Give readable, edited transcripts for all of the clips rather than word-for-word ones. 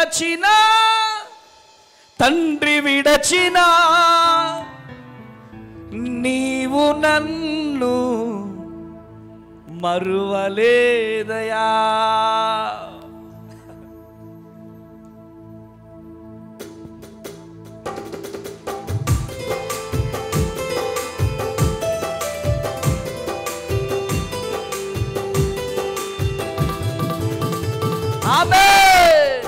మరచిన తండ్రి విడచిన నీవు నన్ను మరువలేదయా. ఆమేన్.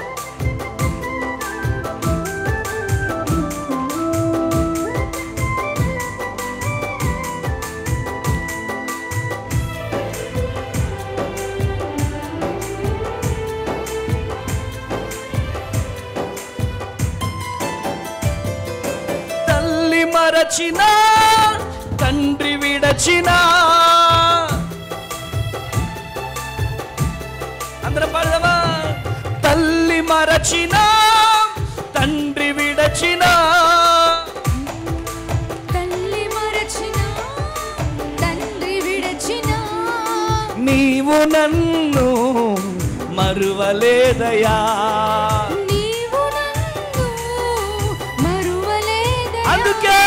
తల్లి మరచిన తండ్రి విడచిన అందరం పాడదామా. తల్లి మరచిన తండ్రి విడచిన తల్లి మరచిన తండ్రి విడచిన నీవు నన్ను మరువలేదయా. నీవు నన్ను మరువలేదయా. అందుకే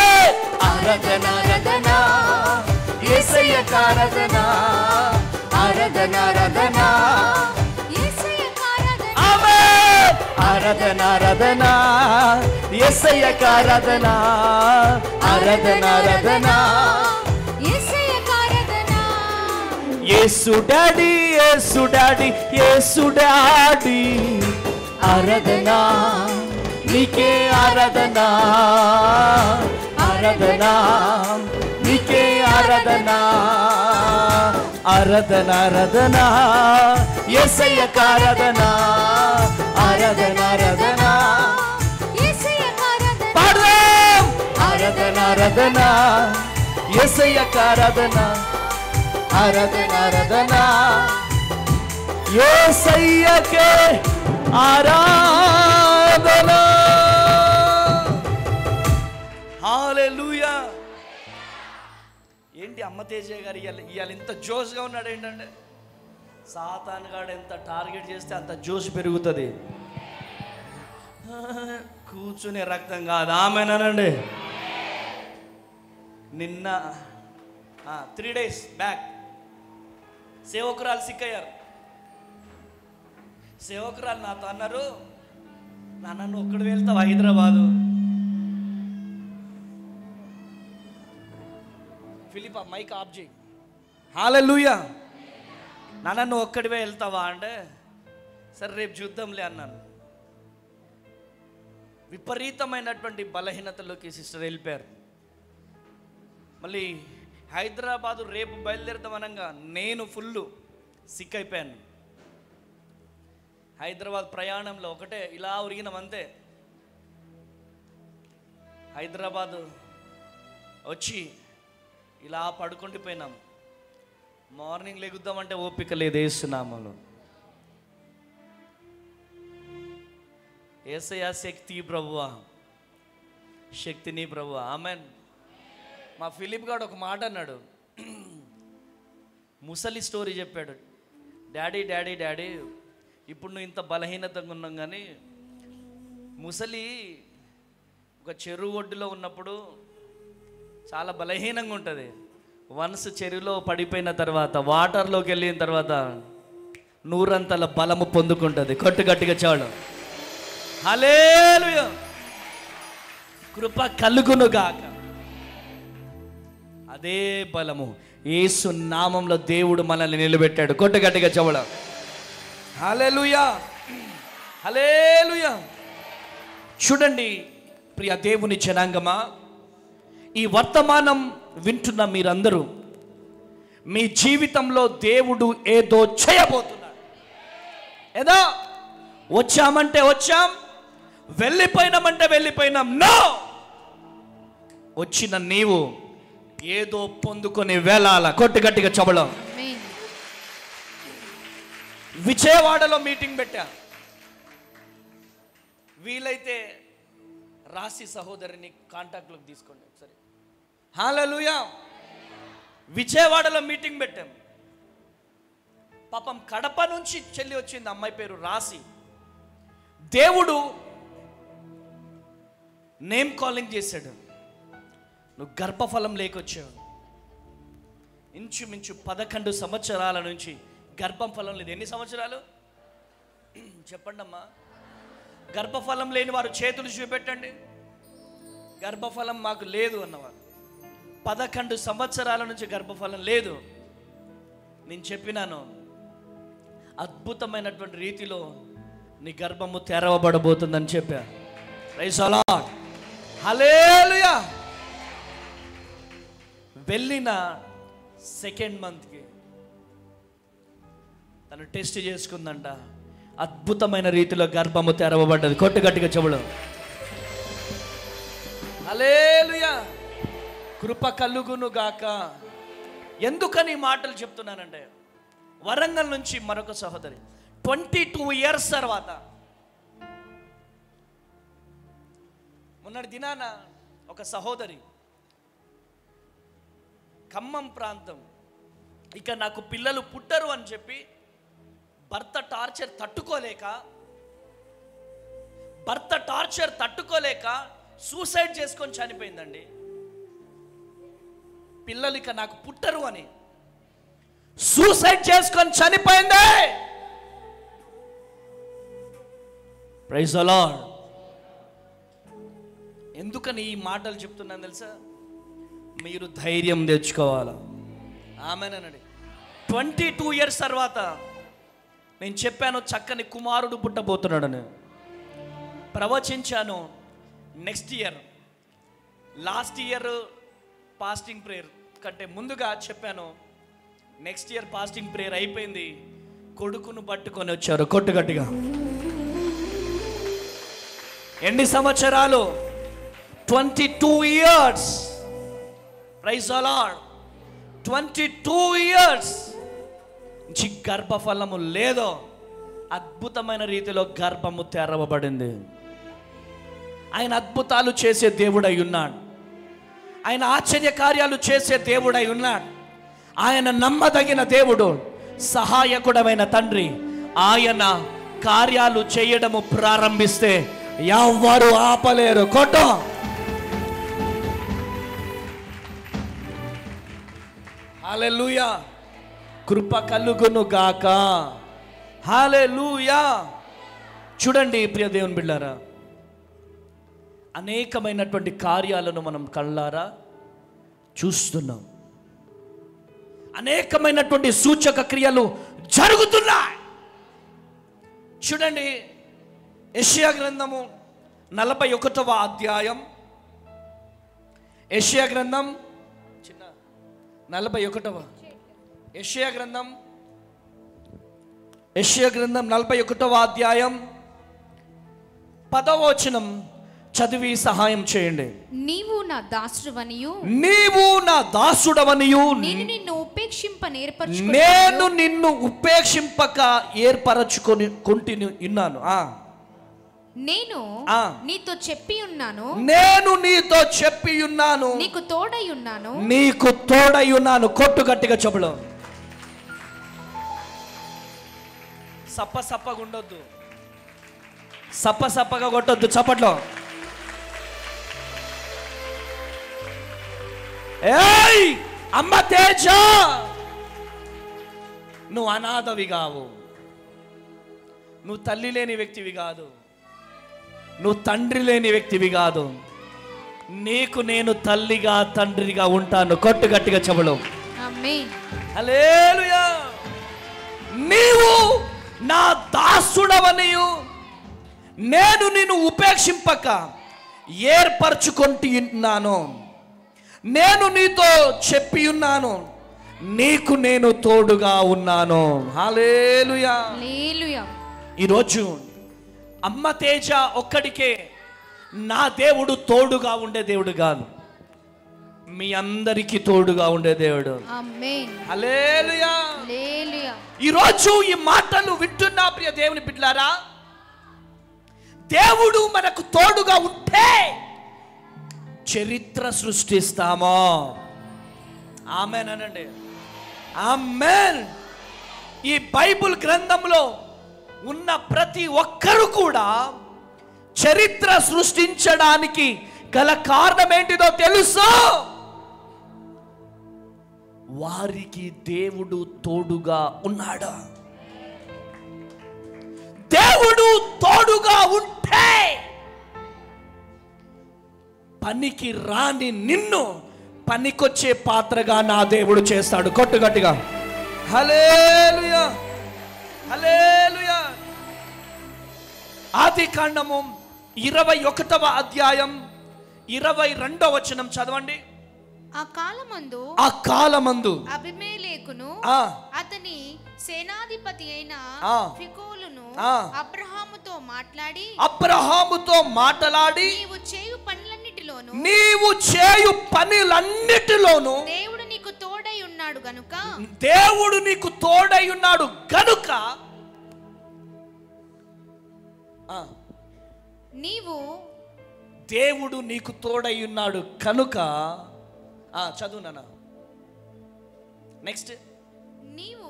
ఆరాధన ఆరాధన యేసయ్యకు ఆరాధన ఆరాధన ఆరాధన ఆమేన్. ఆరాధన ఆరాధన యేసయ్యకు ఆరాధన ఆరాధన ఆరాధన యేసు డాడీ యేసు డాడీ యేసు డాడీ ఆరాధన నీకే ఆరాధన ఆరాధన నీకే ఆరాధన ఆరాధన ఆరాధన యేసయ్యకు ఆరాధన ఆరాధన ఆరాధన పాడదాం. ఆరాధన ఆరాధన యేసయ్యకు ఆరాధన ఆరాధన ఆరాధన యేసయ్యకే ఆరాధన. హల్లెలూయా. ఏంటి అమ్మ తేజయ్య గారు ఇవాళ ఇంత జోష్గా ఉన్నాడు ఏంటంటే, సాతాను గాడు ఎంత టార్గెట్ చేస్తే అంత జోష్ పెరుగుతుంది. కూర్చునే రక్తం కాదు. ఆమెనండి. నిన్న 3 days బ్యాక్ సేవకురాలు సిక్కయ్యారు. సేవకురాలు నాతో అన్నారు, నాన్న నువ్వు ఒక్కడు వెళ్తావు హైదరాబాదు. ఫిలిప్ మైక్ ఆఫ్ చేయి. హల్లెలూయా. నాన్న నువ్వు ఒక్కడివే వెళ్తావా అంటే, సరే రేపు చూద్దాంలే అన్నాను. విపరీతమైనటువంటి బలహీనతలోకి సిస్టర్ వెళ్ళిపోయారు. మళ్ళీ హైదరాబాదు రేపు బయలుదేరుతామనగా నేను ఫుల్ సిక్ అయిపోయాను. హైదరాబాద్ ప్రయాణంలో ఒకటే ఇలా ఉరిగినాం అంతే. హైదరాబాదు వచ్చి ఇలా పడుకుండిపోయినాం. మార్నింగ్ లెగుద్దామంటే ఓపిక లేదు. యేసునామములో యేసయ్యా శక్తి ప్రభువా, శక్తిని ప్రభువా. ఆమెన్. మా ఫిలిప్ గారు ఒక మాట అన్నాడు, ముసలి స్టోరీ చెప్పాడు. డాడీ డాడీ డాడీ ఇప్పుడు నువ్వు ఇంత బలహీనతగా ఉన్నాం, కానీ ముసలి ఒక చెరువు ఒడ్డులో ఉన్నప్పుడు చాలా బలహీనంగా ఉంటుంది. వన్స్ చెరువులో పడిపోయిన తర్వాత వాటర్లోకి వెళ్ళిన తర్వాత 100 బలము పొందుకుంటుంది. గట్టిగా చాలు. హల్లెలూయా. కృప కలుగునుగాక. అదే బలము యేసు నామంలో దేవుడు మనల్ని నిలబెట్టాడు. గట్టిగా చెవుల. హల్లెలూయా హల్లెలూయా. చూడండి ప్రియ దేవుని జనాంగమా, ఈ వర్తమానం వింటున్న మీరందరూ మీ జీవితంలో దేవుడు ఏదో చేయబోతున్నాడు. ఏదో వచ్చామంటే వచ్చాం, వెళ్ళిపోయినామంటే వెళ్ళిపోయినాం. నో, వచ్చిన నీవు ఏదో పొందుకొని వెళ్ళాల. గట్టిగా చెబుదాం. విజయవాడలో మీటింగ్ పెట్టా. వీలైతే రాశి సహోదరిని కాంటాక్ట్లోకి తీసుకోండి ఒకసారి. హల్లెలూయా. విజయవాడలో మీటింగ్ పెట్టాం. పాపం కడప నుంచి చెల్లి వచ్చింది. అమ్మాయి పేరు రాశి. దేవుడు నేమ్ కాలింగ్ చేశాడు. నువ్వు గర్భఫలం లేకొచ్చావు. ఇంచుమించు 11 సంవత్సరాల నుంచి గర్భఫలం లేదు. ఎన్ని సంవత్సరాలు చెప్పండి అమ్మా? గర్భఫలం లేని వారు చేతులు చూపెట్టండి. గర్భఫలం మాకు లేదు అన్నవారు. 11 సంవత్సరాల నుంచి గర్భఫలం లేదు. నేను చెప్పినాను, అద్భుతమైనటువంటి రీతిలో నీ గర్భము తెరవబడబోతుందని చెప్పా. ప్రైజ్ ది లార్డ్, హల్లెలూయా. వెళ్ళిన సెకండ్ మంత్కి తను టెస్ట్ చేసుకుందంట. అద్భుతమైన రీతిలో గర్భము తెరవబడ్డది. కొట్టు గట్టిగా చెవులు. హల్లెలూయా. కృప కలుగును గాక. ఎందుకని ఈ మాటలు చెప్తున్నానంటే, వరంగల్ నుంచి మరొక సహోదరి 22 ఇయర్స్ తర్వాత మొన్నటి దినాన ఒక సహోదరి ఖమ్మం ప్రాంతం, ఇక నాకు పిల్లలు పుట్టరు అని చెప్పి భర్త టార్చర్ తట్టుకోలేక సూసైడ్ చేసుకొని చనిపోయిందండి. పిల్లలు ఇక నాకు పుట్టరు అని సూసైడ్ చేసుకొని చనిపోయింది. Praise the Lord. ఎందుకని ఈ మాటలు చెప్తున్నాను తెలుసా? మీరు ధైర్యం తెచ్చుకోవాలా. ఆమేనండి. 22 ఇయర్స్ తర్వాత నేను చెప్పాను చక్కని కుమారుడు పుట్టబోతున్నాడని ప్రవచించాను. Next year, last year fasting prayer కంటే ముందుగా చెప్పాను, నెక్స్ట్ ఇయర్ ఫాస్టింగ్ ప్రేయర్ అయిపోయింది. కొడుకును పట్టుకొని వచ్చారు. కొట్టుగట్టిగా. ఎన్ని సంవత్సరాలు? 22 years. Praise the Lord. 22 years నుంచి గర్భఫలము లేదో అద్భుతమైన రీతిలో గర్భము తెరవబడింది. ఆయన అద్భుతాలు చేసే దేవుడై ఉన్నాడు. ఆయన ఆశ్చర్య కార్యాలు చేసే దేవుడై ఉన్నాడు. ఆయన నమ్మదగిన దేవుడు, సహాయకుడమైన తండ్రి. ఆయన కార్యాలు చేయడము ప్రారంభిస్తే ఎవ్వరు ఆపలేరు. కొట్టు. హల్లెలూయా. కృప కలుగును గాక. హల్లెలూయా. చూడండి ప్రియ దేవుని బిడ్డలారా, అనేకమైనటువంటి కార్యాలను మనం కళ్ళారా చూస్తున్నాం. అనేకమైనటువంటి సూచక క్రియలు జరుగుతున్నాయి. చూడండి, యెషయా గ్రంథము 41వ అధ్యాయం. యెషయా గ్రంథం 41వ యెషయా గ్రంథం 41వ అధ్యాయం 10వ వచనం చదివి సహాయం చేయండి. నీవు నా దాసుడవనియు నేను నిన్ను ఉపేక్షింపక ఏర్పరచుకొని ఉన్నాను. నేను నీతో చెప్పి ఉన్నాను, నీకు తోడై ఉన్నాను. కొట్టు గట్టిగా చెప్పులు. సప్పగా ఉండొద్దు, సప్పగా కొట్టొద్దు. చప్పట్లో. ఏయ్ అమ్మ తేజ, నువ్వు అనాథవి కావు. నువ్వు తల్లి లేని వ్యక్తివి కాదు. నువ్వు తండ్రి లేని వ్యక్తివి కాదు. నీకు నేను తల్లిగా తండ్రిగా ఉంటాను. కొట్టు గట్టిగా చెవులు. ఆమేన్. హల్లెలూయా. నీవు నా దాసుడవనియు నేను నిన్ను ఉపేక్షింపక ఏర్పరచుకొంటున్నాను. నేను నీతో చెప్పి ఉన్నాను, నీకు నేను తోడుగా ఉన్నాను. హల్లెలూయా. హల్లెలూయా. ఈరోజు అమ్మ తేజ ఒక్కడికే నా దేవుడు తోడుగా ఉండే దేవుడు కాదు, మీ అందరికీ తోడుగా ఉండే దేవుడు. ఆమేన్. హల్లెలూయా. హల్లెలూయా. ఈరోజు ఈ మాటలు వింటున్న ప్రియ దేవుని బిడ్డలారా, దేవుడు మనకు తోడుగా ఉంటే చరిత్ర సృష్టిస్తామో. ఆమేన్ అనండి. ఆమేన్. ఈ బైబిల్ గ్రంథంలో ఉన్న ప్రతి ఒక్కరు కూడా చరిత్ర సృష్టించడానికి గల కారణం ఏంటిదో తెలుసు. వారికి దేవుడు తోడుగా ఉన్నాడు. దేవుడు తోడుగా ఉంటే పనికి రాని నిన్ను పనికొచ్చే పాత్రగా నా దేవుడు చేస్తాడు. కొట్టు గట్టిగా హల్లెలూయా, హల్లెలూయా. ఆదికాండము 21వ అధ్యాయం 22వ వచనం చదవండి. ఆ కాలమందు అబీమెలెకును అతని సేనాధిపతి అయిన ఫికోలును అబ్రహాముతో మాట్లాడి నీవు చేయు పనులన్నిటిలోను దేవుడు నీకు తోడై ఉన్నాడు గనుక దేవుడు నీకు తోడై ఉన్నాడు కనుక చదువు నాన్న. నెక్స్ట్ నీవు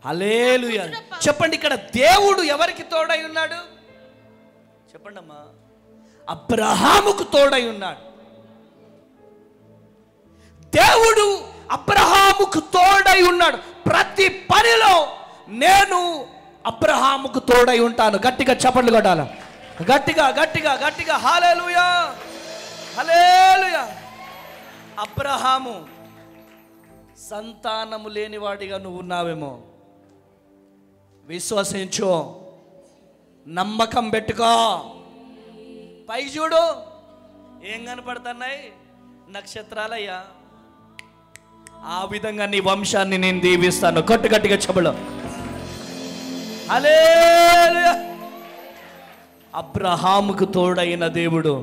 హల్లెలూయా చెప్పండి. ఇక్కడ దేవుడు ఎవరికి తోడై ఉన్నాడు చెప్పండి అమ్మా. అబ్రహాముకు తోడై ఉన్నాడు. దేవుడు అబ్రహాముకు తోడై ఉన్నాడు. ప్రతి పనిలో నేను అబ్రహాముకు తోడై ఉంటాను. గట్టిగా చప్పట్లు కొట్టాలి. గట్టిగా గట్టిగా గట్టిగా హల్లెలూయా, హల్లెలూయా. అబ్రహాము సంతానము లేనివాడిగా నువ్వు ఉన్నావేమో, విశ్వసించు, నమ్మకం పెట్టుకో. పై చూడు, ఏం కనపడుతున్నాయి? నక్షత్రాలయ్యా. ఆ విధంగా నీ వంశాన్ని నేను దీవిస్తాను. కొట్టు గట్టిగా చెబులు హల్లెలూయా. అబ్రహాముకు తోడైన దేవుడు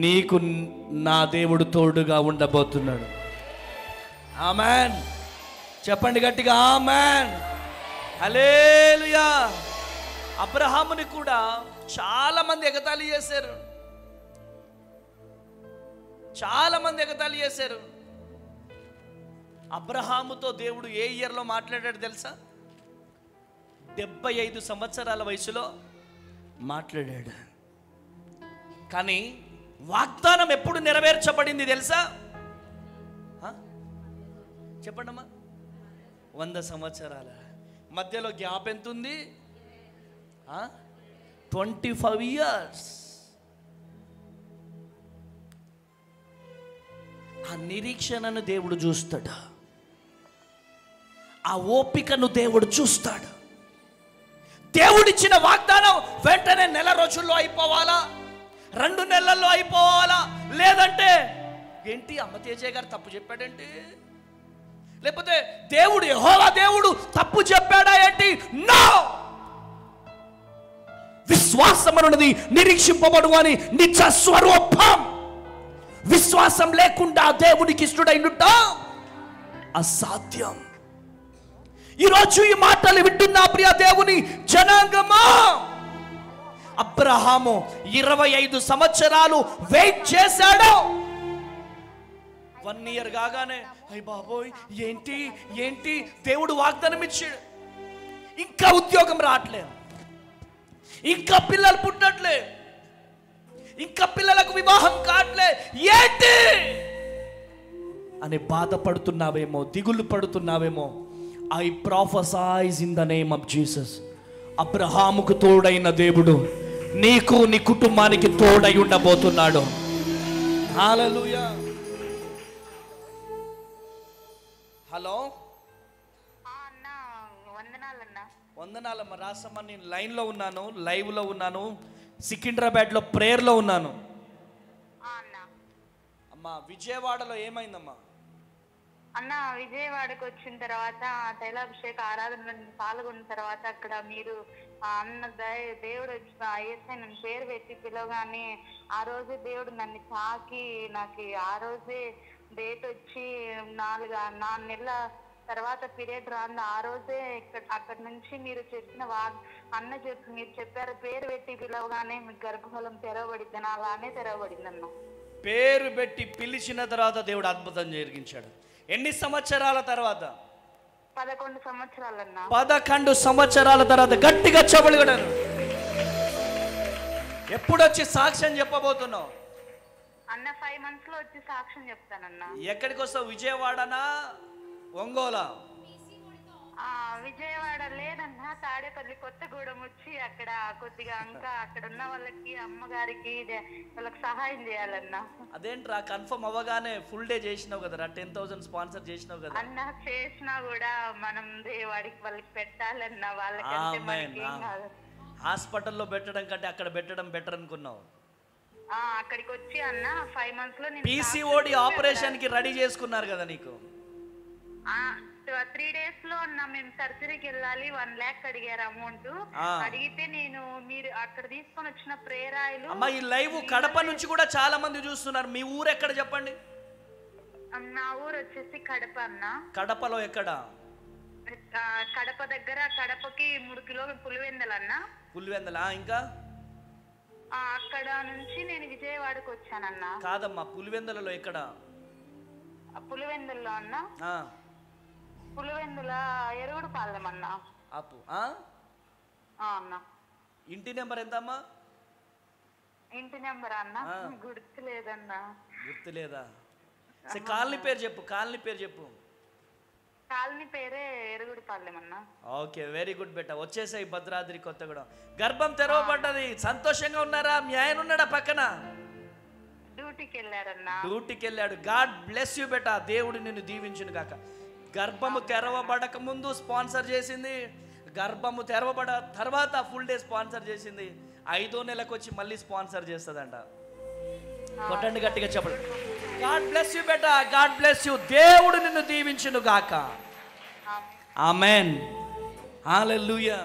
నీకు నా దేవుడు తోడుగా ఉండబోతున్నాడు. ఆమేన్. చెప్పండి గట్టిగా ఆమేన్, హల్లెలూయా. అబ్రహాముని కూడా చాలా మంది ఎగతాళి చేశారు. అబ్రహాముతో దేవుడు ఏ ఇయర్లో మాట్లాడాడు తెలుసా? 75 సంవత్సరాల వయసులో మాట్లాడాడు. కానీ వాగ్దానం ఎప్పుడు నెరవేర్చబడింది తెలుసా? చెప్పండమ్మా. 100 సంవత్సరాల మధ్యలో గ్యాప్ ఎంత ఉంది? 25 ఇయర్స్. ఆ నిరీక్షణను దేవుడు చూస్తాడు. ఆ ఓపికను దేవుడు చూస్తాడు. దేవుడిచ్చిన వాగ్దానం వెంటనే నెల రోజుల్లో అయిపోవాలా, 2 నెలల్లో అయిపోవాలా, లేదంటే ఏంటి అమ్మ తేజయ్య గారు తప్పు చెప్పాడేంటి, లేకపోతే దేవుడు యెహోవా దేవుడు తప్పు చెప్పాడా ఏంటి? నో. విశ్వాసం అన్నది నిరీక్షింపబడు అని నిజ స్వరూపం. విశ్వాసం లేకుండా దేవునికి ఇష్టడైనట అసాధ్యం. ఈరోజు ఈ మాటలు వింటున్న ప్రియ దేవుని జనాంగమా, అబ్రహాము 25 సంవత్సరాలు వెయిట్ చేశాడు. 1 ఇయర్ కాగానే అయ్య బాబోయ్ ఏంటి ఏంటి దేవుడు వాగ్దానం ఇచ్చాడు, ఇంకా ఉద్యోగం రావట్లేదు, ఇంకా పిల్లలు పుట్టట్లే, ఇంకా పిల్లలకు వివాహం కావట్లే, ఏంటి అని బాధపడుతున్నావేమో, దిగులు పడుతున్నావేమో. I prophesize in the name of Jesus. అబ్రహాముకు తోడైన దేవుడు నీకు నీ కుటుంబానికి తోడై ఉండబోతున్నాడు. హల్లెలూయా. హలో, వందనాలమ్మ. రాసమ్మ, నేను లైన్లో ఉన్నాను, లైవ్లో ఉన్నాను, సికింద్రాబాద్లో ప్రేయర్లో ఉన్నాను. అమ్మా విజయవాడలో ఏమైందమ్మా? అన్న, విజయవాడకు వచ్చిన తర్వాత తైలాభిషేక ఆరాధన పాల్గొన్న తర్వాత అక్కడ మీరు అన్న దేవుడు వచ్చి ఏసై నన్ను పేరు పెట్టి పిలవగానే ఆ రోజే దేవుడు నన్ను తాకి నాకు ఆ రోజే డేట్ వచ్చి 4 నెలల తర్వాత పీరియడ్ రాంది. ఆ రోజే అక్కడి నుంచి మీరు చెప్పిన మీరు చెప్పారు పేరు పెట్టి పిలవగానే మీకు గర్భఫలం తెరవబడిద్ది. అలానే తెరవబడింది అన్న. పేరు పెట్టి పిలిచిన తర్వాత దేవుడు అద్భుతం జరిగించాడు. ఎన్ని సంవత్సరాల తర్వాత? 11 సంవత్సరాలన్నా. 11 సంవత్సరాల తర్వాత. గట్టిగా చెప్పగలను. ఎప్పుడు వచ్చి సాక్ష్యం చెప్పబోతున్నావు? అన్న 5 months లో వచ్చి సాక్ష్యం చెప్తానన్నా. ఎక్కడికి వస్తావు? విజయవాడనా ఒంగోలా? విజయవాడ లేదన్నా, తాడేపల్లి కొత్తగూడెం వచ్చి అక్కడ కొద్దిగా ఇంకా అక్కడ ఉన్న వాళ్ళకి అమ్మగారికి వాళ్ళకి సహాయం చేయాలన్నా. అదేంట్రా కన్ఫర్మ్ అవ్వగానే ఫుల్ డే చేసినావు కదరా, 10,000 స్పాన్సర్ చేసినావు కదా అన్న. చేసినా కూడా మనం వాడికి వాళ్ళకి పెట్టాలన్నా, వాళ్ళకంటే మనకి ఏం కాదు. హాస్పిటల్లో పెట్టడం కంటే అక్కడ పెట్టడం బెటర్ అనుకున్నావు. అక్కడికి వచ్చి అన్న 5 months లో PCOD ఆపరేషన్ కి రెడీ చేసుకున్నారు కదా నీకు. 3 days లో అన్న మేము సర్జరీకి వెళ్ళాలి. 1 lakh అడిగారు అమౌంట్. అడిగితే నేను మీరు అక్కడ తీసుకొని వచ్చిన ప్రేయర్ ఆయిల్. అమ్మా ఈ లైవ్ కడప నుంచి కూడా చాలా మంది చూస్తున్నారు. మీ ఊరు ఎక్కడ చెప్పండి? నా ఊరు వచ్చేసి కడప అన్న. కడపలో ఎక్కడ? కడప దగ్గర, కడపకి 3 కిలోమీటర్లు పులివెందల అన్న. పులివెందల. ఇంకా అక్కడ నుంచి నేను విజయవాడకు వచ్చానన్న. కాదమ్మా, పులివెందలలో ఎక్కడ? పులివెందుల్లో అన్న. పులివెందుల ఎరుగుడుపాలెం అన్న. అప్పు అన్న. ఇంటి నెంబర్ ఎంతమ్మా? ఇంటి నెంబర్ అన్న గుర్తులేదన్నా. గుర్తులేదా? కాలనీ పేరు చెప్పు. కాలనీ పేరు చెప్పు. కాలనీ పేరే ఎరుగుడుపాలెం అన్న. ఓకే, వెరీ గుడ్ బెట్ట. వచ్చేసాయి భద్రాద్రి కొత్తగూడెం. గర్భం తెరవబడ్డది. సంతోషంగా ఉన్నారా? మీ ఆయన ఉన్నాడా పక్కన? డ్యూటీకి వెళ్ళారన్నా. డ్యూటీకి వెళ్ళాడు. గాడ్ బ్లెస్ యూ బెట్ట. దేవుడు నిన్ను దీవించును గాక. గర్భము తెరవబడక ముందు స్పాన్సర్ చేసింది, గర్భము తెరవబడ తర్వాత ఫుల్ డే స్పాన్సర్ చేసింది. 5వ నెలకు వచ్చి మళ్ళీ స్పాన్సర్ చేస్తుందంట. కొట్టండి గట్టిగా చెప్పండి. God bless you beta. God bless you. దేవుడు నిన్ను దీవించును గాక. ఆమెన్. హల్లెలూయా.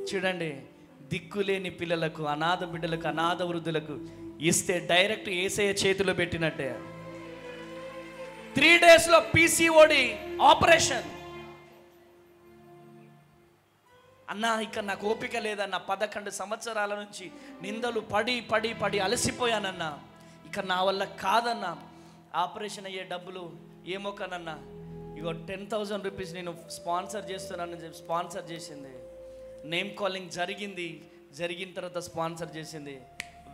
చూడండి, దిక్కులేని పిల్లలకు, అనాథ బిడ్డలకు, అనాథ వృద్ధులకు ఇస్తే డైరెక్ట్ యేసయ్య చేతిలో పెట్టినట్టే. 3 days లో PCOD ఆపరేషన్. అన్నా ఇక నాకు ఓపిక లేదన్నా. 11 సంవత్సరాల నుంచి నిందలు పడి పడి పడి అలసిపోయానన్నా. ఇక నా వల్ల కాదన్నా. ఆపరేషన్ అయ్యే డబ్బులు ఏమో కనన్నా. ఇగో 10,000 రూపీస్ నేను స్పాన్సర్ చేస్తున్నానని చెప్పి స్పాన్సర్ చేసింది. నేమ్ కాలింగ్ జరిగింది. జరిగిన తర్వాత స్పాన్సర్ చేసింది.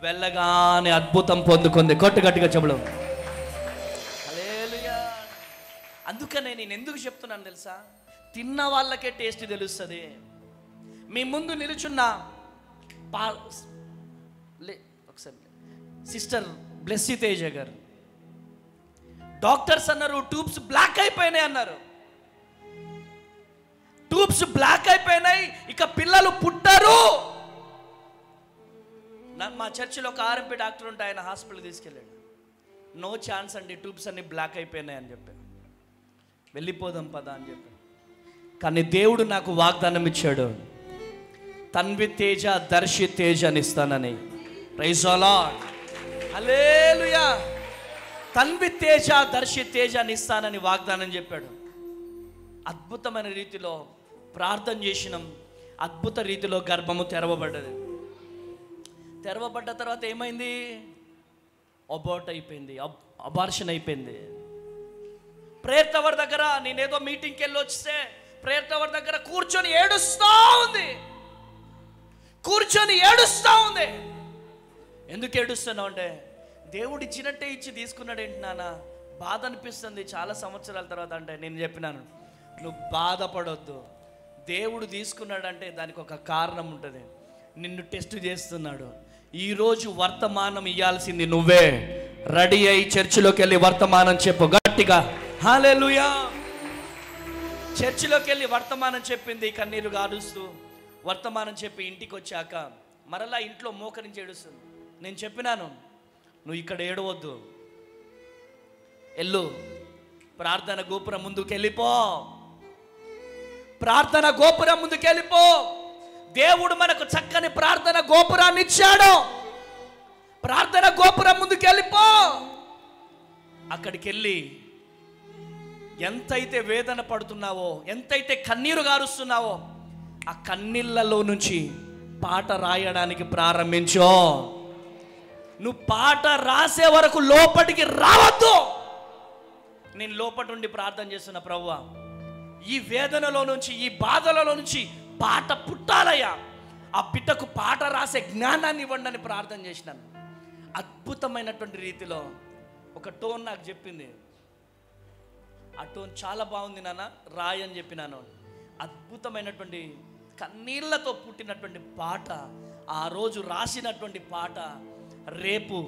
వెళ్ళగానే అద్భుతం పొందుకుంది. గట్టిగా చెప్పడం. అందుకనే నేను ఎందుకు చెప్తున్నాను తెలుసా? తిన్న వాళ్ళకే టేస్ట్ తెలుస్తుంది. మీ ముందు నిలుచున్న ఒకసారి సిస్టర్ బ్లెస్సీ తేజ గారు డాక్టర్స్ అన్నారు ట్యూబ్స్ బ్లాక్ అయిపోయినాయి అన్నారు. ట్యూబ్స్ బ్లాక్ అయిపోయినాయి, ఇక పిల్లలు పుట్టరు. మా చర్చిలో ఒక ఆర్ఎంపీ డాక్టర్ ఉంటే ఆయన హాస్పిటల్ తీసుకెళ్ళాడు. నో ఛాన్స్ అండి, ట్యూబ్స్ అన్ని బ్లాక్ అయిపోయినాయి అని చెప్పాను. వెళ్ళిపోదాం పదా అని చెప్పాను. కానీ దేవుడు నాకు వాగ్దానం ఇచ్చాడు, తన్వి తేజ దర్శి తేజ అని ఇస్తానని. Praise the Lord. హల్లెలూయా. తన్వి తేజ దర్శి తేజ అని ఇస్తానని వాగ్దానం చెప్పాడు. అద్భుతమైన రీతిలో ప్రార్థన చేసినాం. అద్భుత రీతిలో గర్భము తెరవబడ్డది. తెరవబడ్డ తర్వాత ఏమైంది? అబార్ట్ అయిపోయింది, అబార్షన్ అయిపోయింది. ప్రేయర్ టవర్ దగ్గర నేనేదో మీటింగ్కి వెళ్ళి వస్తే ప్రేయర్ టవర్ దగ్గర కూర్చొని ఏడుస్తూ ఉంది. ఎందుకు ఏడుస్తున్నావు అంటే, దేవుడు ఇచ్చినట్టే ఇచ్చి తీసుకున్నాడు ఏంటి నాన్న, బాధ అనిపిస్తుంది చాలా సంవత్సరాల తర్వాత అంటే. నేను చెప్పినాను, నువ్వు బాధపడొద్దు. దేవుడు తీసుకున్నాడంటే దానికి ఒక కారణం ఉంటుంది. నిన్ను టెస్ట్ చేస్తున్నాడు. ఈరోజు వర్తమానం ఇవ్వాల్సింది నువ్వే. రెడీ అయి చర్చిలోకి వెళ్ళి వర్తమానం చెప్పు గట్టిగా. హల్లెలూయా. చర్చిలోకి వెళ్ళి వర్తమానం చెప్పింది కన్నీరు గారుస్తూ. వర్తమానం చెప్పి ఇంటికి వచ్చాక మరలా ఇంట్లో మోకరించి ఏడుస్తుంది. నేను చెప్పినాను, నువ్వు ఇక్కడ ఏడవద్దు, ఎల్లు ప్రార్థన గోపురం ముందుకు వెళ్ళిపో. ప్రార్థన గోపురం ముందుకు వెళ్ళిపో. దేవుడు మనకు చక్కని ప్రార్థన గోపురాన్ని ఇచ్చాడు. ప్రార్థన గోపురం ముందుకు వెళ్ళిపో. అక్కడికి వెళ్ళి ఎంతైతే వేదన పడుతున్నావో, ఎంతైతే కన్నీరు గారుస్తున్నావో, ఆ కన్నీళ్ళలో నుంచి పాట రాయడానికి ప్రారంభించో. నువ్వు పాట రాసే వరకు లోపలికి రావద్దు. నేను లోపటి నుండి ప్రార్థన చేస్తున్న ప్రభువా, ఈ వేదనలో నుంచి, ఈ బాధలలో నుంచి పాట పుట్టాలయ్యా. ఆ బిడ్డకు పాట రాసే జ్ఞానాన్ని ఇవ్వండి అని ప్రార్థన చేసినాను. అద్భుతమైనటువంటి రీతిలో ఒక టోన్ నాకు చెప్పింది. ఆ టోన్ చాలా బాగుంది నాన్న, రాయి అని చెప్పినాను. అద్భుతమైనటువంటి కన్నీళ్లతో పుట్టినటువంటి పాట, ఆ రోజు రాసినటువంటి పాట రేపు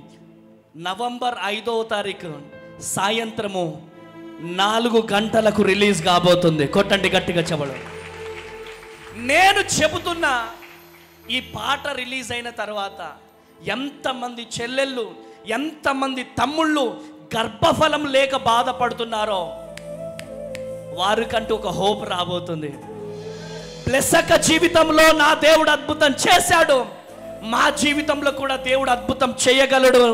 నవంబర్ 5వ తారీఖు సాయంత్రము 4 గంటలకు రిలీజ్ కాబోతుంది. కొట్టండి గట్టిగా చెబడు. నేను చెబుతున్నా, ఈ పాట రిలీజ్ అయిన తర్వాత ఎంతమంది చెల్లెళ్ళు, ఎంతమంది తమ్ముళ్ళు గర్భఫలం లేక బాధపడుతున్నారో వారికంటూ ఒక హోప్ రాబోతుంది. బ్లెస్సక జీవితంలో నా దేవుడు అద్భుతం చేశాడు, మా జీవితంలో కూడా దేవుడు అద్భుతం చేయగలడు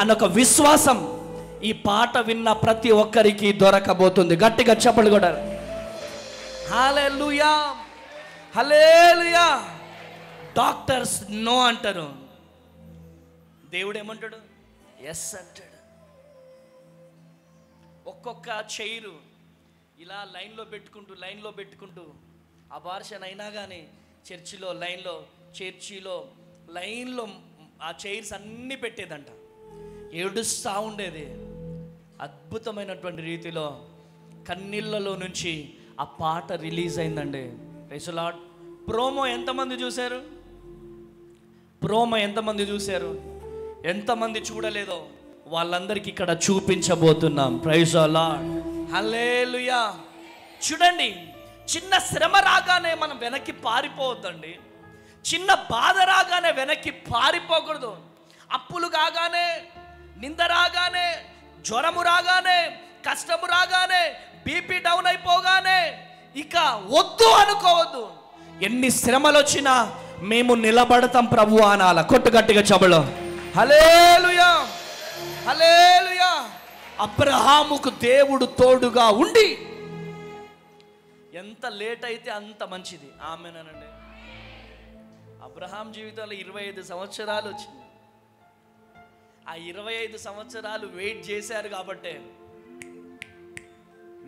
అన్నొక విశ్వాసం ఈ పాట విన్న ప్రతి ఒక్కరికి దొరకబోతుంది. గట్టిగా చెప్పలు కూడా. హల్లెలూయా, హల్లెలూయా. డాక్టర్స్ నో అంటారు, దేవుడు ఏమంటాడు? ఎస్ అంటాడు. ఒక్కొక్క చైరు ఇలా లైన్లో పెట్టుకుంటూ అబార్షన్ అయినా కానీ చర్చిలో లైన్లో ఆ చైర్స్ అన్నీ పెట్టేదంట, ఏడుస్తూ ఉండేది. అద్భుతమైనటువంటి రీతిలో కన్నీళ్ళలో నుంచి ఆ పాట రిలీజ్ అయిందండి. Praise the lord. ప్రోమో ఎంతమంది చూశారు? ఎంతమంది చూడలేదో వాళ్ళందరికీ ఇక్కడ చూపించబోతున్నాం. ప్రైజ్ ది లార్డ్, హల్లెలూయా. చూడండి, చిన్న శ్రమ రాగానే మనం వెనక్కి పారిపోవద్దండి. చిన్న బాధ రాగానే వెనక్కి పారిపోకూడదు. అప్పులు కాగానే, నింద రాగానే, జ్వరము రాగానే, కష్టము రాగానే, బీపీ డౌన్ అయిపోగానే ఇక వద్దు అనుకోవద్దు. ఎన్ని శ్రమలు వచ్చినా మేము నిలబడతాం ప్రభు అనాల. కొట్టు గట్టిగా చెబులో హల్లెలూయా, హల్లెలూయా. అబ్రహాముకు దేవుడు తోడుగా ఉండి ఎంత లేట్ అయితే అంత మంచిది. ఆమేనండి. అబ్రహాం జీవితంలో 25 సంవత్సరాలు వచ్చింది. ఆ 25 సంవత్సరాలు వెయిట్ చేశారు కాబట్టే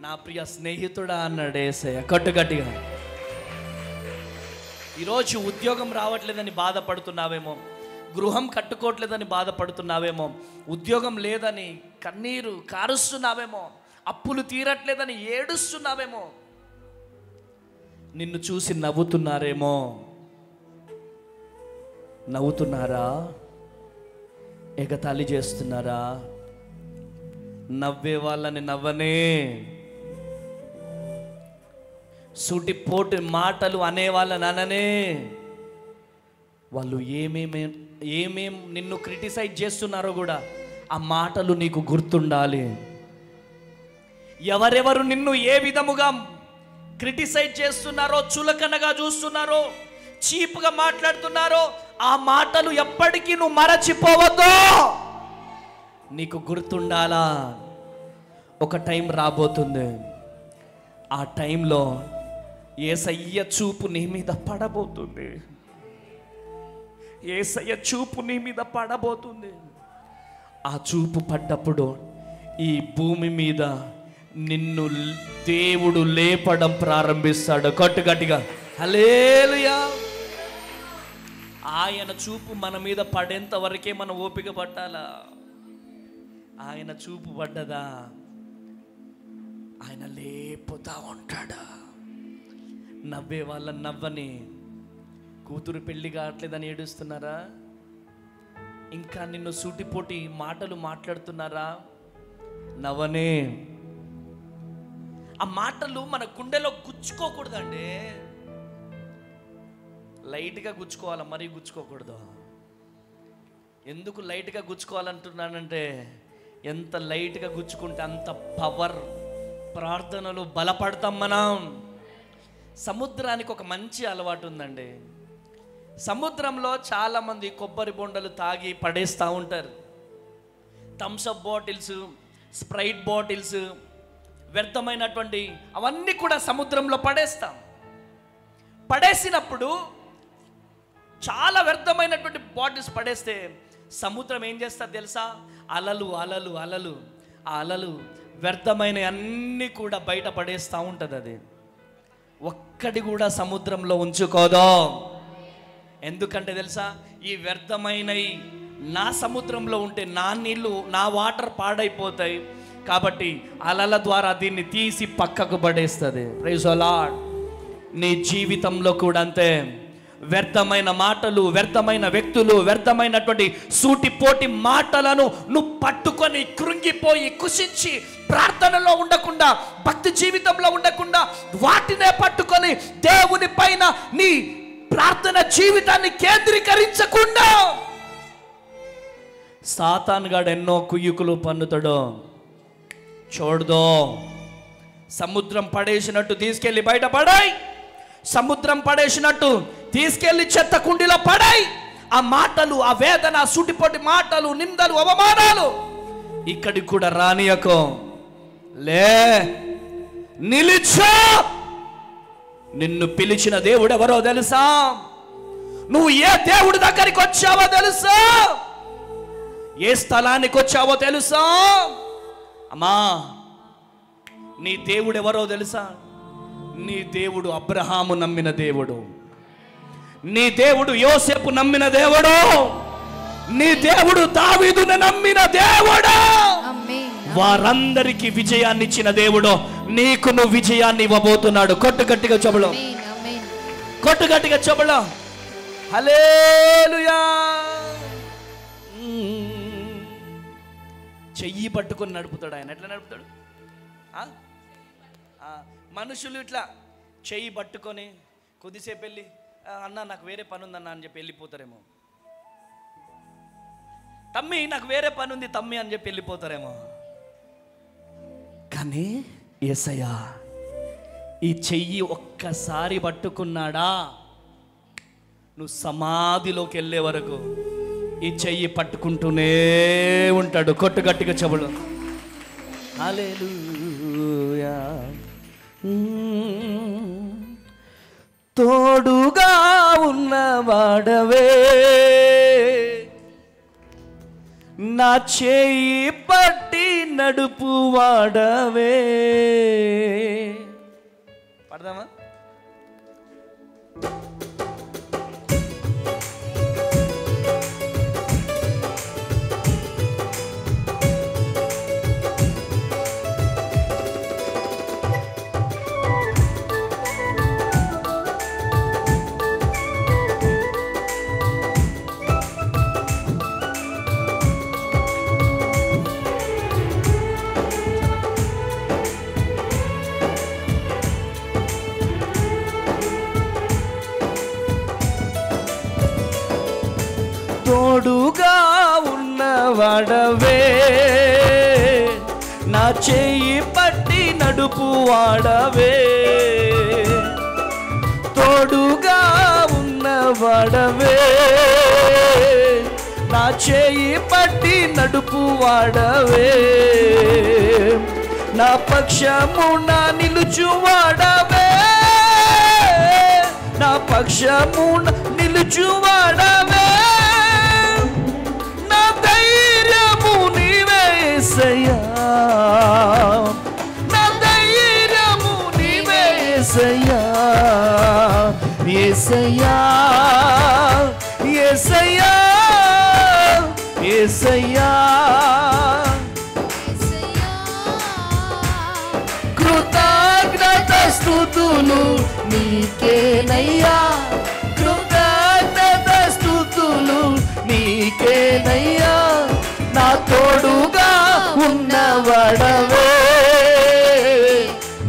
నా ప్రియ స్నేహితుడా అన్నాడు యేసయ్య. కట్టుగట్టిగా. ఈరోజు ఉద్యోగం రావట్లేదని బాధపడుతున్నావేమో, గృహం కట్టుకోవట్లేదని బాధపడుతున్నావేమో, ఉద్యోగం లేదని కన్నీరు కారుస్తున్నావేమో, అప్పులు తీరట్లేదని ఏడుస్తున్నావేమో, నిన్ను చూసి నవ్వుతున్నారేమో. నవ్వుతున్నారా? ఎగతాళి చేస్తున్నారా? నవ్వే వాళ్ళని నవ్వనే, సూటిపోటు మాటలు అనేవాళ్ళని అననే. వాళ్ళు ఏమేం నిన్ను క్రిటిసైజ్ చేస్తున్నారో కూడా ఆ మాటలు నీకు గుర్తుండాలి. ఎవరెవరు నిన్ను ఏ విధముగా క్రిటిసైజ్ చేస్తున్నారో, చులకనగా చూస్తున్నారో, చీప్గా మాట్లాడుతున్నారో ఆ మాటలు ఎప్పటికీ నువ్వు మరచిపోవద్దు. నీకు గుర్తుండాలా, ఒక టైం రాబోతుంది. ఆ టైంలో యేసయ్య చూపు నీ మీద పడబోతుంది. యేసయ్య చూపు నీ మీద పడబోతుంది. ఆ చూపు పడ్డప్పుడు ఈ భూమి మీద నిన్ను దేవుడు లేపడం ప్రారంభిస్తాడు. గట్టిగా హల్లెలూయా. ఆయన చూపు మన మీద పడేంత వరకే మనం ఓపిక పట్టాలా. ఆయన చూపు పడ్డదా ఆయన లేపుతా ఉంటాడా. నవ్వే వాళ్ళ నవ్వని, కూతురు పెళ్లి కావట్లేదని ఏడుస్తున్నారా? ఇంకా నిన్ను సూటిపోటి మాటలు మాట్లాడుతున్నారా? నవ్వనే. ఆ మాటలు మన గుండెలో గుచ్చుకోకూడదండి. లైట్గా గుచ్చుకోవాలి, మరీ గుచ్చుకోకూడదు. ఎందుకు లైట్గా గుచ్చుకోవాలంటున్నానంటే, ఎంత లైట్గా గుచ్చుకుంటే అంత పవర్, ప్రార్థనలు బలపడతాం మనం. సముద్రానికి ఒక మంచి అలవాటు ఉందండి. సముద్రంలో చాలామంది కొబ్బరి బొండలు తాగి పడేస్తూ ఉంటారు. థమ్సప్ బాటిల్స్, స్ప్రైట్ బాటిల్స్, వ్యర్థమైనటువంటి అవన్నీ కూడా సముద్రంలో పడేస్తాం. పడేసినప్పుడు చాలా వ్యర్థమైనటువంటి బాటిల్స్ పడేస్తే సముద్రం ఏం చేస్తుంది తెలుసా? అలలు అలలు అలలు, ఆ అలలు వ్యర్థమైన అన్నీ కూడా బయట పడేస్తూ ఉంటుంది. అది ఒక్కటి కూడా సముద్రంలో ఉంచుకోదో. ఎందుకంటే తెలుసా, ఈ వ్యర్థమైనవి నా సముద్రంలో ఉంటే నా నీళ్ళు, నా వాటర్ పాడైపోతాయి. కాబట్టి అలల ద్వారా దీన్ని తీసి పక్కకు పడేస్తుంది. Praise the Lord. నీ జీవితంలో కూడా అంతే. వ్యర్థమైన మాటలు, వ్యర్థమైన వ్యక్తులు, వ్యర్థమైనటువంటి సూటిపోటి మాటలను నువ్వు పట్టుకొని కృంగిపోయి కుషించి ప్రార్థనలో ఉండకుండా, భక్తి జీవితంలో ఉండకుండా, వాటినే పట్టుకొని దేవుని పైన నీ ప్రార్థన జీవితాన్ని కేంద్రీకరించకుండా సాతానుగాడు ఎన్నో కుయ్యుకులు పన్నుతాడో చూడదో. సముద్రం పడేసినట్టు తీసుకెళ్ళి బయట పడాయి, సముద్రం పడేసినట్టు తీసుకెళ్ళి చెత్త కుండీలో పడాయి. ఆ మాటలు, ఆ వేదన, సూటిపోటి మాటలు, నిందలు, అవమానాలు ఇక్కడికి కూడా రానియకో. లే, నిలిచో. నిన్ను పిలిచిన దేవుడు ఎవరో తెలుసా? నువ్వు ఏ దేవుడి దగ్గరికి వచ్చావో తెలుసా? ఏ స్థలానికి వచ్చావో తెలుసా? అమ్మా, నీ దేవుడు ఎవరో తెలుసా? నీ దేవుడు అబ్రహాము నమ్మిన దేవుడు, నీ దేవుడు యోసేపు నమ్మిన దేవుడు, నీ దేవుడు దావీదును నమ్మిన దేవుడు. వారందరికీ విజయాన్ని ఇచ్చిన దేవుడు నీకు నువ్వు విజయాన్ని ఇవ్వబోతున్నాడు. కొట్టు గట్టిగా చెబులో, కొట్టు గట్టిగా చెబులో. హల్లెలూయా. చెయ్యి పట్టుకొని నడుపుతాడు ఆయన. ఎట్లా నడుపుతాడు? మనుషులు ఇట్లా చెయ్యి పట్టుకొని కొద్దిసేపు వెళ్ళి, అన్న నాకు వేరే పని ఉందన్న అని చెప్పి వెళ్ళిపోతారేమో. తమ్మి నాకు వేరే పని ఉంది తమ్మి అని చెప్పి వెళ్ళిపోతారేమో. కానీ యేసయ్య ఈ చెయ్యి ఒక్కసారి పట్టుకున్నాడా, నువ్వు సమాధిలోకి వెళ్ళే వరకు ఈ చెయ్యి పట్టుకుంటూనే ఉంటాడు. కొట్టు గట్టిగా చెబులు. హల్లెలూయా. తోడుగా ఉన్నవాడవే, నా చేయి పట్టి నడుపు వాడవే. పడదామా? తోడుగా ఉన్నవాడవే, నా చెయ్యి పట్టి నడుపు వాడవే. తోడుగా ఉన్నవాడవే, నా చెయ్యి పట్టి నడుపు వాడవే. నా పక్షమున నిలుచువాడవే, నా పక్షమున నిలుచువాడవే. నా ధైర్యము నీవే యేసయ్యా, నా ధైర్యము నీవే యేసయ్యా. యేసయ్యా, యేసయ్యా, యేసయ్యా. కృతజ్ఞత స్తుతులు నీకేనయ్యా, కృతజ్ఞత స్తుతులు నీకేనయ్యా. నా తోడుగా ఉన్నవాడవే,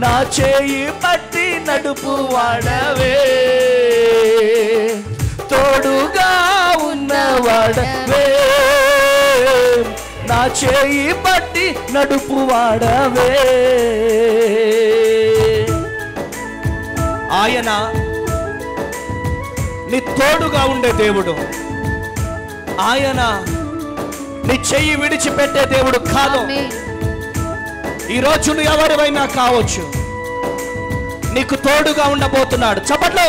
నా చేయి పట్టి నడుపు వాడవే. తోడుగా ఉన్నవాడవే, నా చేయి పట్టి నడుపు వాడవే. ఆయన నీ తోడుగా ఉండే దేవుడు. ఆయన నీ చెయ్యి విడిచిపెట్టే దేవుడు కాదు. ఈరోజు నువ్వు ఎవరివైనా కావచ్చు, నీకు తోడుగా ఉండబోతున్నాడు. చప్పట్లో.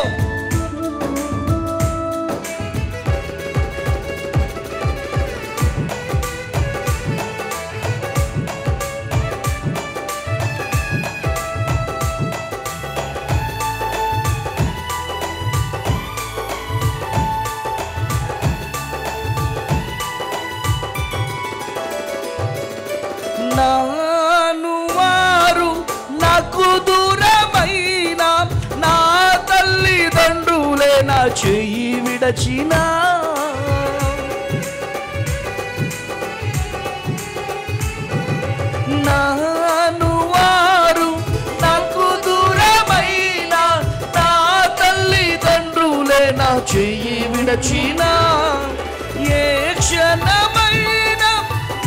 నాను వారు నాకు దూరమైన నా తల్లిదండ్రులే నా చెయ్యి విడచినా, నాను వారు నాకు దూరమైన నా తల్లిదండ్రులే నా చెయ్యి విడచినా, ఏ క్షణమైనా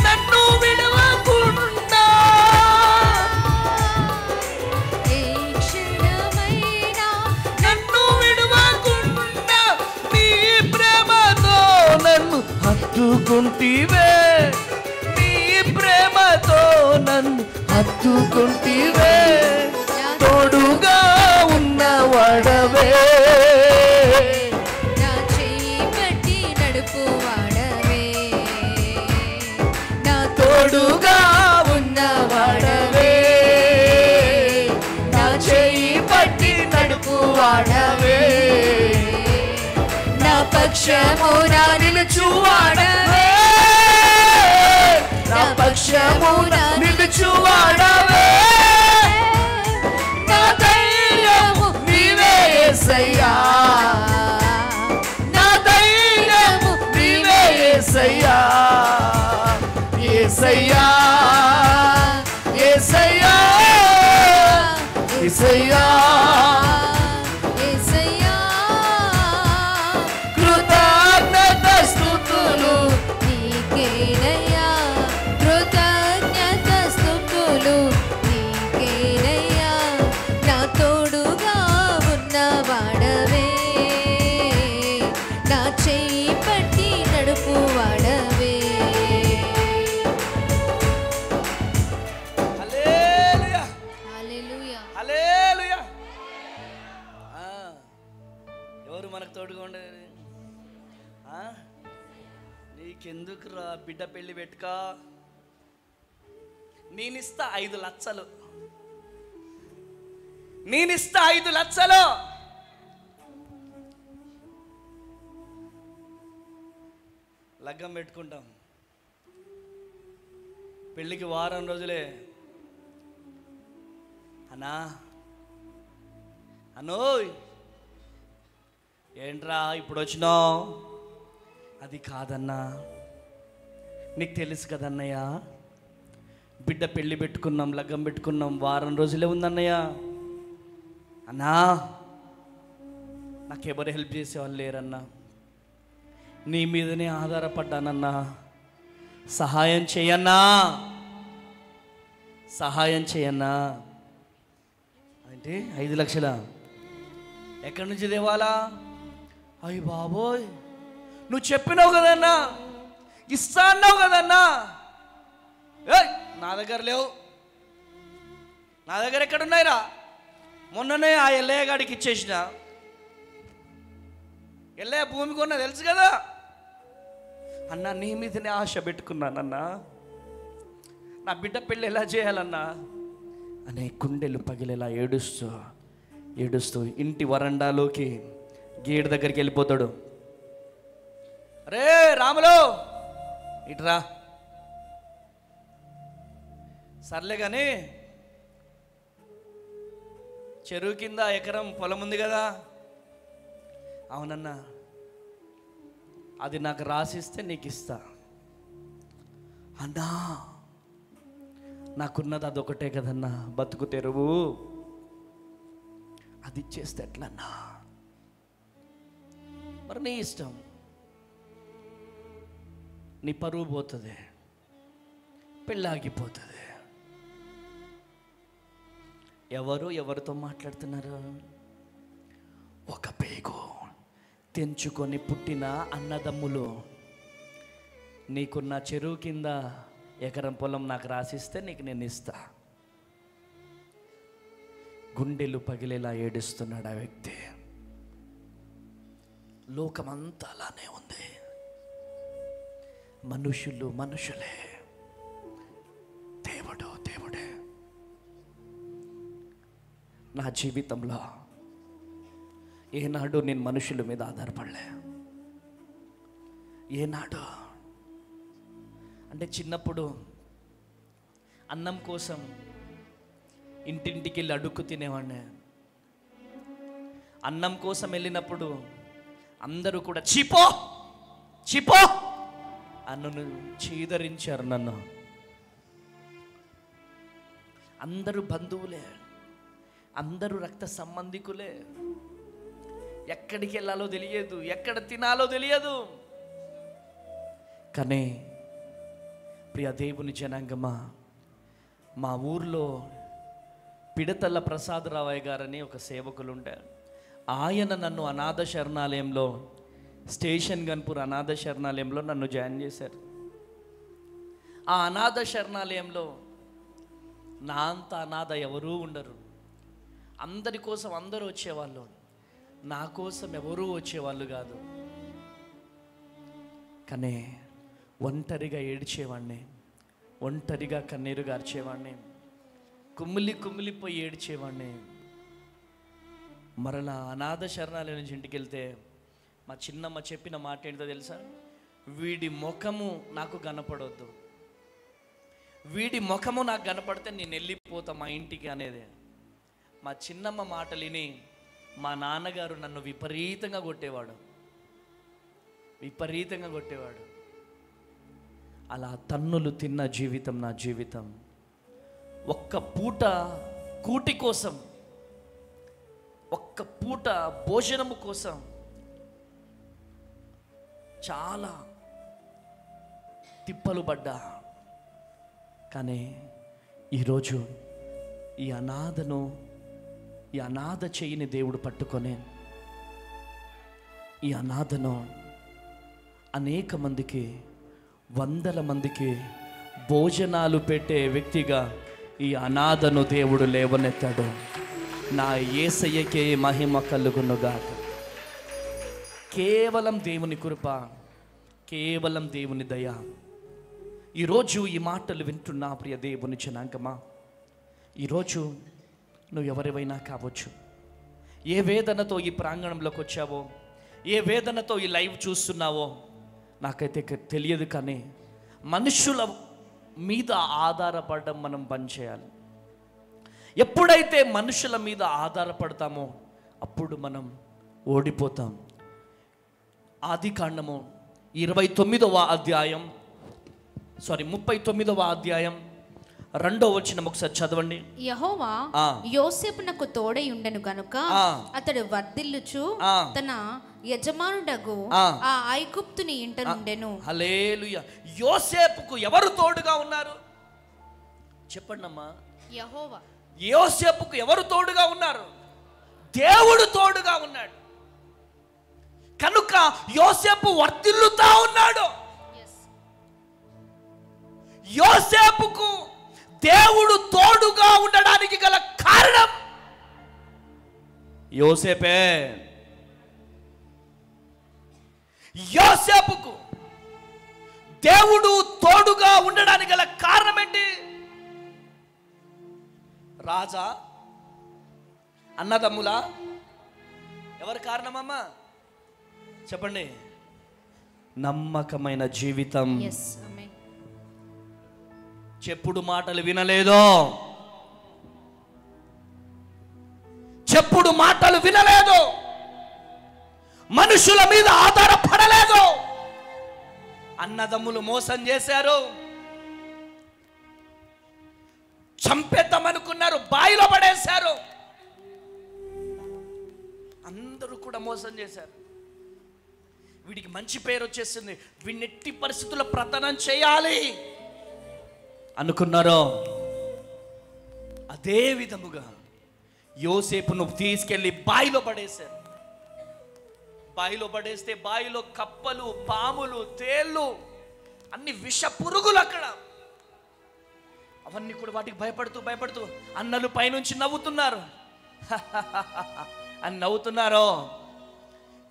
నన్ను విడవకుండా, ఏ క్షణమైనా నన్ను విడవకుండా నీ ప్రేమతో నన్ను హత్తుకుంటివే, నీ ప్రేమతో నన్ను హత్తుకుంటివే, తోడుగా ఉన్నవాడవే, నా చెయ్యి పట్టి నడుపువాడవే, నా తోడుగా ఉన్నవాడవే, నా చెయ్యి పట్టి నడుపువాడవే, నా పక్షమున నిలుచువాడవే, నా పక్షమున నిలుచువాడవే, నా ధైర్యము నీవే యేసయ్యా, నా ధైర్యము నీవే యేసయ్యా, యేసయ్యా, యేసయ్యా, యేసయ్యా, యేసయ్యా కృతజ్ఞత స్తుతులు నీకేనయ్యా, కృతజ్ఞత స్తుతులు నీకేనయ్యా, నా తోడుగా ఉన్నవాడవే, నా చెయ్యి పట్టి నడుపువాడవే. హల్లెలూయా, హల్లెలూయా. హల్లెలూయా. ఎవరు మనకు తోడుగా ఉండేది? నీకెందుకురా బిడ్డ పెళ్లి పెట్టుకా, నేనిస్తా 5 లక్షలు, నేనిస్తా 5 లక్షలు, లగ్గం పెట్టుకుంటాం, పెళ్ళికి వారం రోజులే. అన్నా అనోయ్ ఏంట్రా ఇప్పుడు వచ్చినావు? అది కాదన్నా, నీకు తెలుసు కదన్నయ్య, బిడ్డ పెళ్ళి పెట్టుకున్నాం, లగ్గం పెట్టుకున్నాం, వారం రోజులే ఉందన్నయ్య. అన్నా నాకెవరు హెల్ప్ చేసేవాళ్ళు లేరన్నా, నీ మీదనే ఆధారపడ్డానన్నా, సహాయం చేయన్నా, సహాయం చేయన్నా. అంటే 5 లక్షలా? ఎక్కడి నుంచి తేవాలా? అయ్యి బాబోయ్, నువ్వు చెప్పినావు కదన్నా, ఇస్తా అన్నావు కదన్నా. ఏయ్ నా దగ్గర లేవు, నా దగ్గర ఎక్కడున్నాయిరా? మొన్ననే ఆ ఎల్లయ్య గాడికి ఇచ్చేసిన. ఎల్లయ్య భూమి కొన్నా తెలుసు కదా అన్నా, నీ మీదనే ఆశ పెట్టుకున్నానన్నా, నా బిడ్డ పెళ్ళి ఎలా చేయాలన్నా అనే గుండెలు పగిలేలా ఏడుస్తూ ఏడుస్తూ ఇంటి వరండాలోకి గేటు దగ్గరికి వెళ్ళిపోతాడు. అరే రాములు ఇట్రా, సర్లే కానీ చెరువు కింద ఎకరం పొలం ఉంది కదా? అవునన్నా, అది నాకు రాసిస్తే నీకు ఇస్తా. అన్నా నాకున్నది అదొకటే కదన్నా, బతుకు తెరువు, అది ఇచ్చేస్తే ఎట్లన్నా? మరి నీ ఇష్టం, నీ పరువు పోతుంది, పెళ్ళాగిపోతుంది. ఎవరితో మాట్లాడుతున్నారు? ఒక పేగు తెంచుకొని పుట్టిన అన్నదమ్ములు. నీకున్న చెరువు కింద ఎకరం పొలం నాకు రాసిస్తే నీకు నేను ఇస్తా. గుండెలు పగిలేలా ఏడుస్తున్నాడు ఆ వ్యక్తి. లోకమంతా అలానే ఉంది, మనుషులే, దేవుడే. నా జీవితంలో ఏనాడు నేను మనుషుల మీద ఆధారపడలే. ఏనాడు అంటే చిన్నప్పుడు అన్నం కోసం ఇంటింటికి వెళ్ళి అడుక్కు తినేవాడిని. అన్నం కోసం వెళ్ళినప్పుడు అందరూ కూడా చీపో చీపో అన్నను చీదరించారు. నన్ను అందరూ బంధువులే, అందరూ రక్త సంబంధికులే. ఎక్కడికి వెళ్ళాలో తెలియదు, ఎక్కడ తినాలో తెలియదు. కానీ ప్రియ దేవుని జనాంగమా, మా ఊర్లో పిడతల ప్రసాదరావయ్య గారని ఒక సేవకులు ఉంటారు. ఆయన నన్ను అనాథ శరణాలయంలో, స్టేషన్ గన్పూర్ అనాథ శరణాలయంలో నన్ను జాయిన్ చేశారు. ఆ అనాథ శరణాలయంలో నా అంత అనాథ ఎవరూ ఉండరు. అందరి కోసం అందరూ వచ్చేవాళ్ళు, నా కోసం ఎవరూ వచ్చేవాళ్ళు కాదు. కానీ ఒంటరిగా ఏడ్చేవాడిని, ఒంటరిగా కన్నీరు గార్చేవాడిని, కుమిలిపోయి ఏడ్చేవాడిని. మరలా అనాథ శరణాలయం నుంచి ఇంటికి వెళ్తే మా చిన్నమ్మ చెప్పిన మాట ఏంటో తెలుసా? వీడి ముఖము నాకు కనపడొద్దు, వీడి ముఖము నాకు కనపడితే నేను వెళ్ళిపోతా మా ఇంటికి అనేది. మా చిన్నమ్మ మాటలు విని మా నాన్నగారు నన్ను విపరీతంగా కొట్టేవాడు. అలా తన్నులు తిన్న జీవితం నా జీవితం. ఒక్క పూట కూటి కోసం, ఒక్క పూట భోజనము కోసం చాలా తిప్పలు పడ్డా. కానీ ఈరోజు ఈ అనాథ చెయ్యిని దేవుడు పట్టుకొని ఈ అనాథను అనేక మందికి, వందల మందికి భోజనాలు పెట్టే వ్యక్తిగా ఈ అనాథను దేవుడు లేవనెత్తాడు. నా యేసయ్యకే మహిమ కలుగునుగాక. కేవలం దేవుని కృప, కేవలం దేవుని దయ. ఈరోజు ఈ మాటలు వింటున్నా ప్రియ దేవుని జనాంగమా, ఈరోజు నువ్వు ఎవరివైనా కావచ్చు. ఏ వేదనతో ఈ ప్రాంగణంలోకి వచ్చావో, ఏ వేదనతో ఈ లైవ్ చూస్తున్నావో నాకైతే తెలియదు. కానీ మనుషుల మీద ఆధారపడడం మనం బంద్ చేయాలి. ఎప్పుడైతే మనుషుల మీద ఆధారపడతామో అప్పుడు మనం ఓడిపోతాం. ఆదికాండము 39వ అధ్యాయం 2వ వచనం ఒకసారి చదవండి. యెహోవా యోసేపునకు తోడై ఉండెను గనుక అతడు వర్ధిల్లుచు తన యజమానుడగు ఆ ఐగుప్తుని ఇంట నుండెను. హల్లెలూయా. యోసేపుకు ఎవరు తోడుగా ఉన్నారు చెప్పండి అమ్మా? యెహోవా. యోసేపుకు ఎవరు తోడుగా ఉన్నారు? దేవుడు తోడుగా ఉన్నాడు కనుక యోసేపు వర్ధిల్లుతా ఉన్నాడు. యోసేపుకు దేవుడు తోడుగా ఉండడానికి గల కారణం యోసేపే. యోసేపుకు దేవుడు తోడుగా ఉండడానికి గల కారణం ఏంటి? రాజా, అన్నదమ్ములా, ఎవరి కారణమమ్మా చెప్పండి? నమ్మకమైన జీవితం. చెప్పుడు మాటలు వినలేదో, చెప్పుడు మాటలు వినలేదు, మనుషుల మీద ఆధారపడలేదు. అన్నదమ్ములు మోసం చేశారు, చంపేద్దామనుకున్నారు, బాయిలో పడేశారు. అందరూ కూడా మోసం చేశారు. వీడికి మంచి పేరు వచ్చేసింది, వీడిని ఎట్టి పరిస్థితుల్లో ప్రతనం చేయాలి అనుకున్నారో అదే విధముగా యోసేపును తీసుకెళ్లి బాయిలో పడేశారు. బాయిలో పడేస్తే బాయిలో కప్పలు, పాములు, తేళ్ళు, అన్ని విష పురుగులు అక్కడ. అవన్నీ కూడా వాటికి భయపడుతూ అన్నలు పైనుంచి నవ్వుతున్నారు. అని నవ్వుతున్నారో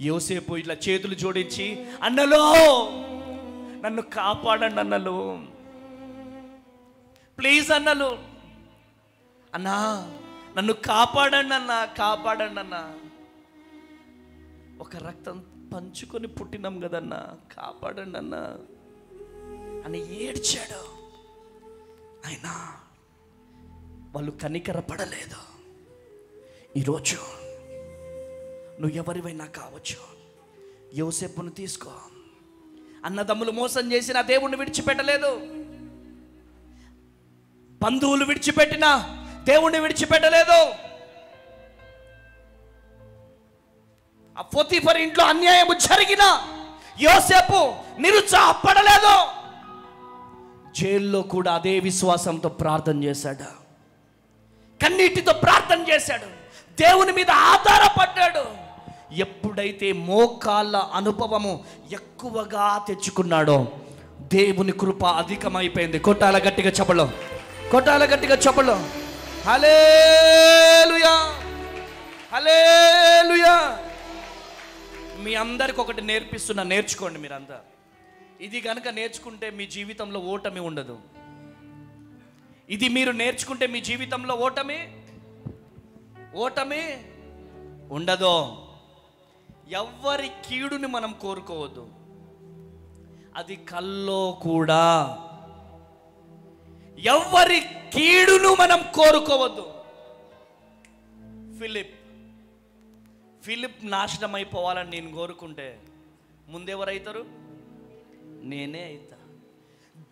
యోసేపు ఇట్లా చేతులు జోడించి, అన్నలో నన్ను కాపాడండి అన్నలు, ప్లీజ్ అన్నలు, అన్నా నన్ను కాపాడండి అన్నా, ఒక రక్తం పంచుకొని పుట్టినాం కదన్నా, కాపాడండి అన్నా అని ఏడ్చాడు. అయినా వాళ్ళు కనికరపడలేదు. ఈరోజు నువ్వు ఎవరివైనా కావచ్చు, యోసేపును తీసుకో. అన్నదమ్ములు మోసం చేసిన దేవుణ్ణి విడిచిపెట్టలేదు, బంధువులు విడిచిపెట్టిన దేవుణ్ణి విడిచిపెట్టలేదు. ఆ పోతీఫర్ ఇంట్లో అన్యాయం జరిగిన యోసేపు నిరుత్సాహపడలేదు. జైల్లో కూడా అదే విశ్వాసంతో ప్రార్థన చేశాడు, కన్నీటితో ప్రార్థన చేశాడు, దేవుని మీద ఆధారపడ్డాడు. ఎప్పుడైతే మోకాళ్ళ అనుభవము ఎక్కువగా తెచ్చుకున్నాడో దేవుని కృప అధికమైపోయింది. కొట్టాల గట్టిగా చెప్పలో, కొట్టాల గట్టిగా చెప్పలో. హల్లెలూయా, హల్లెలూయా. మీ అందరికి ఒకటి నేర్పిస్తున్నా, నేర్చుకోండి మీరంతా. ఇది కనుక నేర్చుకుంటే మీ జీవితంలో ఓటమి ఉండదు. ఇది మీరు నేర్చుకుంటే మీ జీవితంలో ఓటమి ఉండదు. ఎవ్వరి కీడుని మనం కోరుకోవద్దు, అది కల్లో కూడా. ఎవ్వరి కీడును మనం కోరుకోవద్దు. ఫిలిప్ నాశనం అయిపోవాలని నేను కోరుకుంటే ముందెవరైతారు? నేనే అవుతా.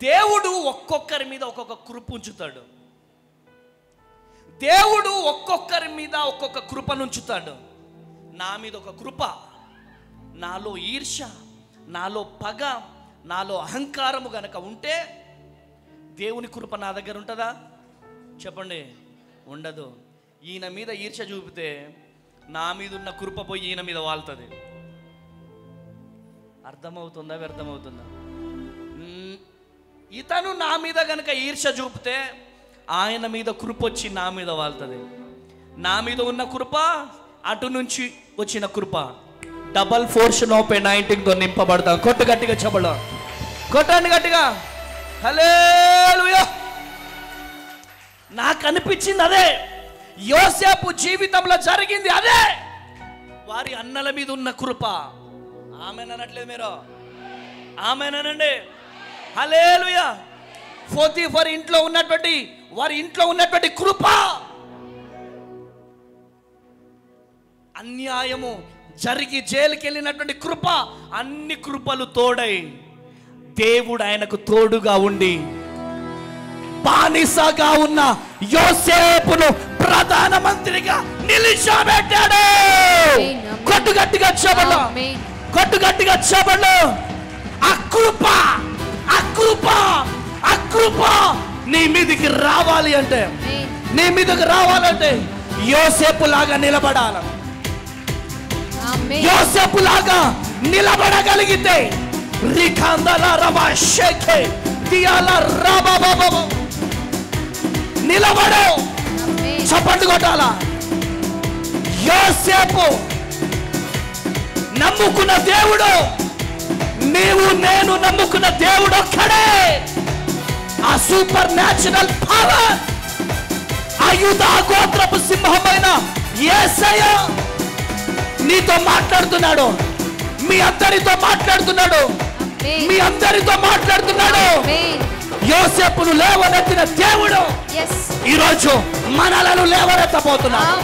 దేవుడు ఒక్కొక్కరి మీద ఒక్కొక్క కృప ఉంచుతాడు. దేవుడు ఒక్కొక్కరి మీద ఒక్కొక్క కృపనుంచుతాడు. నా మీద ఒక కృప, నాలో ఈర్ష్య, నాలో పగ, నాలో అహంకారము గనక ఉంటే దేవుని కృప నా దగ్గర ఉంటుందా? చెప్పండి, ఉండదు. ఈయన మీద ఈర్ష్య చూపితే నా మీద ఉన్న కృప పోయి ఈయన మీద వాళ్తుంది. అర్థమవుతుందా? వ్యర్థమవుతుందా? ఇతను నా మీద గనక ఈర్ష్య చూపితే ఆయన మీద కృప వచ్చి నా మీద వాళ్తుంది. నా మీద ఉన్న కృప, అటు నుంచి వచ్చిన కృప డబల్ పోర్షన్ ఆఫ్ అనాయింటింగ్తో నింపబడతాం. కొట్టు గట్టిగా చెప్పలో, కొట్టండి గట్టిగా. హల్లెలూయా. నాకు అనిపించింది అదే, యోసేపు జీవితంలో జరిగింది అదే. వారి అన్నల మీద ఉన్న కృప. ఆమెననట్లేదు మీరు? ఆమెనండి. హల్లెలూయా. పోతీఫర్ ఇంట్లో ఉన్నటువంటి, వారి ఇంట్లో ఉన్నటువంటి కృప, అన్యాయము జరిగి జైలుకి వెళ్ళినటువంటి కృప, అన్ని కృపలు తోడై దేవుడు ఆయనకు తోడుగా ఉండి బానిసగా ఉన్న యోసేపును ప్రధానమంత్రిగా నిలిచబెట్టాడు. కొట్టు గట్టిగా చెప్పండి, కొట్టు గట్టిగా చెప్పండి. అకృప, అకృప, అకృప నీ మీదకి రావాలి అంటే, నీ మీదకి రావాలంటే యోసేపు లాగా నిలబడాలి. యోసేపు లాగా నిలబడగలిగితే నిలబడు. చప్పట్లు కొట్టాల. యోసేపు నమ్ముకున్న దేవుడు, నీవు నేను నమ్ముకున్న దేవుడు ఒక్కడే. ఆ సూపర్ న్యాచురల్ పవర్, ఆ యూదా గోత్రపు సింహమైన యేసయ్య నీతో మాట్లాడుతున్నాడు, మీ అందరితో మాట్లాడుతున్నాడు, మీ అందరితో మాట్లాడుతున్నాడు. యోసేపును లేవనెత్తిన దేవుడు ఈరోజు మనలను లేవనెత్తబోతున్నాడు,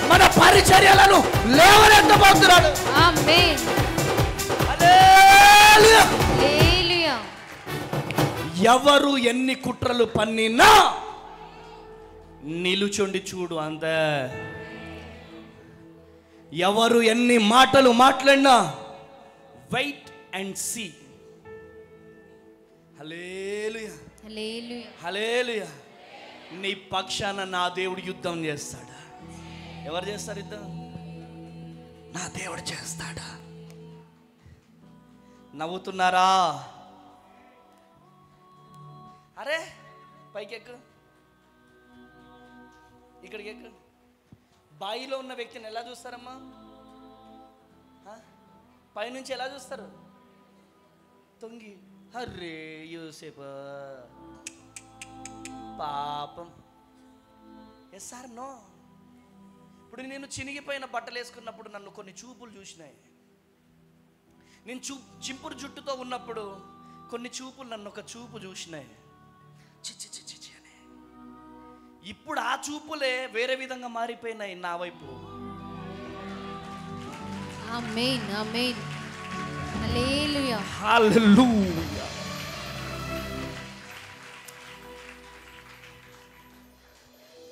మన పరిచర్యలను లేవనెత్తబోతున్నాడు. ఎవరు ఎన్ని కుట్రలు పన్నినా నిలుచుండి చూడు అంతే. ఎవరు ఎన్ని మాటలు మాట్లాడినా వెయిట్ అండ్ సీ. హల్లెలూయా, హల్లెలూయా. నీ పక్షాన నా దేవుడు యుద్ధం చేస్తాడు. ఎవరు చేస్తారు యుద్ధం? నా దేవుడు చేస్తాడా? నవ్వుతున్నారా? అరే పైకి ఎక్కు, ఇక్కడికి ఎక్కు. బాయిలో ఉన్న వ్యక్తిని ఎలా చూస్తారమ్మా? పైనుంచి ఎలా చూస్తారు? తొంగి, అర్రే యోసేపు పాపం. Yes sir no. ఇప్పుడు నేను చినిగిపోయిన బట్టలు వేసుకున్నప్పుడు నన్ను కొన్ని చూపులు చూసినాయి. నేను చింపురు జుట్టుతో ఉన్నప్పుడు కొన్ని చూపులు నన్ను ఒక చూపు చూసినాయి. చిచ్చి చిచ్చి అని. ఇప్పుడు ఆ చూపులే వేరే విధంగా మారిపోయినాయి నా వైపు. ఆమేన్ ఆమేన్ హల్లెలూయా హల్లెలూయా.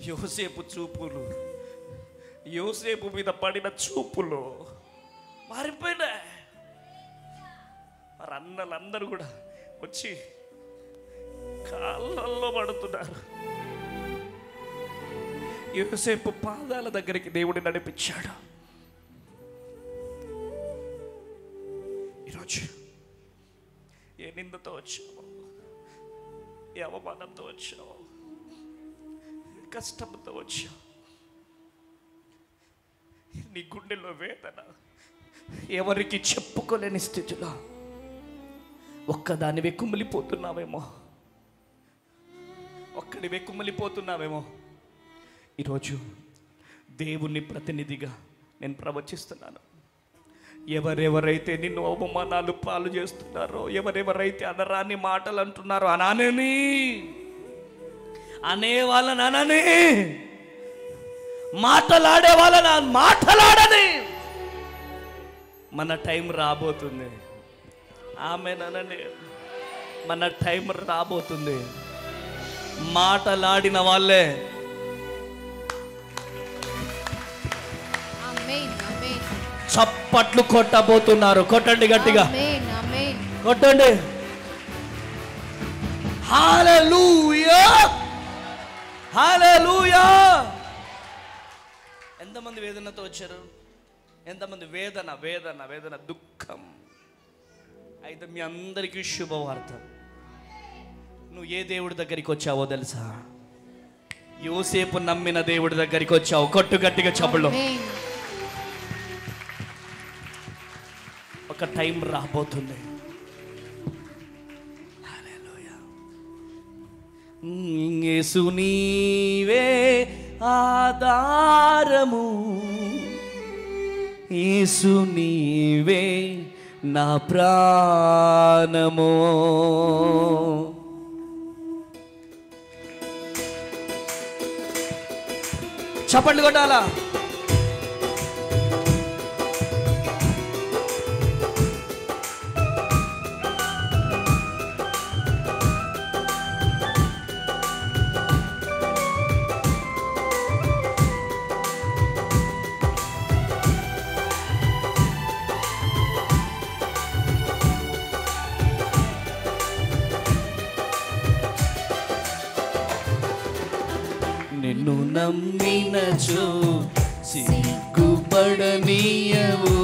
యోసేపు చూపులు, యోసేపు మీద పడిన చూపులు మారిపోయినాయి. మరి అన్నలందరూ కూడా వచ్చి కాళ్ళల్లో పడుతున్నారు. యోసేపు పాదాల దగ్గరికి దేవుడు నడిపించాడు. ఈరోజు ఏ నిందతో వచ్చావు, ఏ అవమానంతో వచ్చావు, కష్టంతో వచ్చావు, నీ గుండెలో వేదన ఎవరికి చెప్పుకోలేని స్థితిలో ఒక్కదానివే కుమిలిపోతున్నావేమో, ఒక్కడివే కుమిలిపోతున్నావేమో. ఈరోజు దేవుని ప్రతినిధిగా నేను ప్రవచిస్తున్నాను. ఎవరెవరైతే నిన్ను అవమానాలు పాలు చేస్తున్నారో, ఎవరెవరైతే అనరాని మాటలు అంటున్నారో అనానని, అనే వాళ్ళని అనని, మాటలాడే వాళ్ళని మాటలాడని, మన టైం రాబోతుంది. ఆమెనండి, మన టైం రాబోతుంది. మాటలాడిన వాళ్ళే చప్పట్లు కొట్టబోతున్నారు. కొట్టండి గట్టిగా, కొట్టండి. హల్లెలూయా హల్లెలూయా. ఎంతమంది వేదనతో వచ్చారు? ఎంతమంది వేదన వేదన వేదన దుఃఖం? అయితే మీ అందరికీ శుభవార్త. నువ్వు ఏ దేవుడి దగ్గరికి వచ్చావో తెలుసా? యోసేపు నమ్మిన దేవుడి దగ్గరికి వచ్చావు. కొట్టు గట్టిగా చప్పట్లు. ఒక టైం రాబోతుంది. హల్లెలూయా. యేసు నీవే ఆధారము, యేసు నీవే నా ప్రాణము. చప్పట్లు కొట్టాలా? నిన్ను నమ్మినచో సిగ్గుపడనీయవు,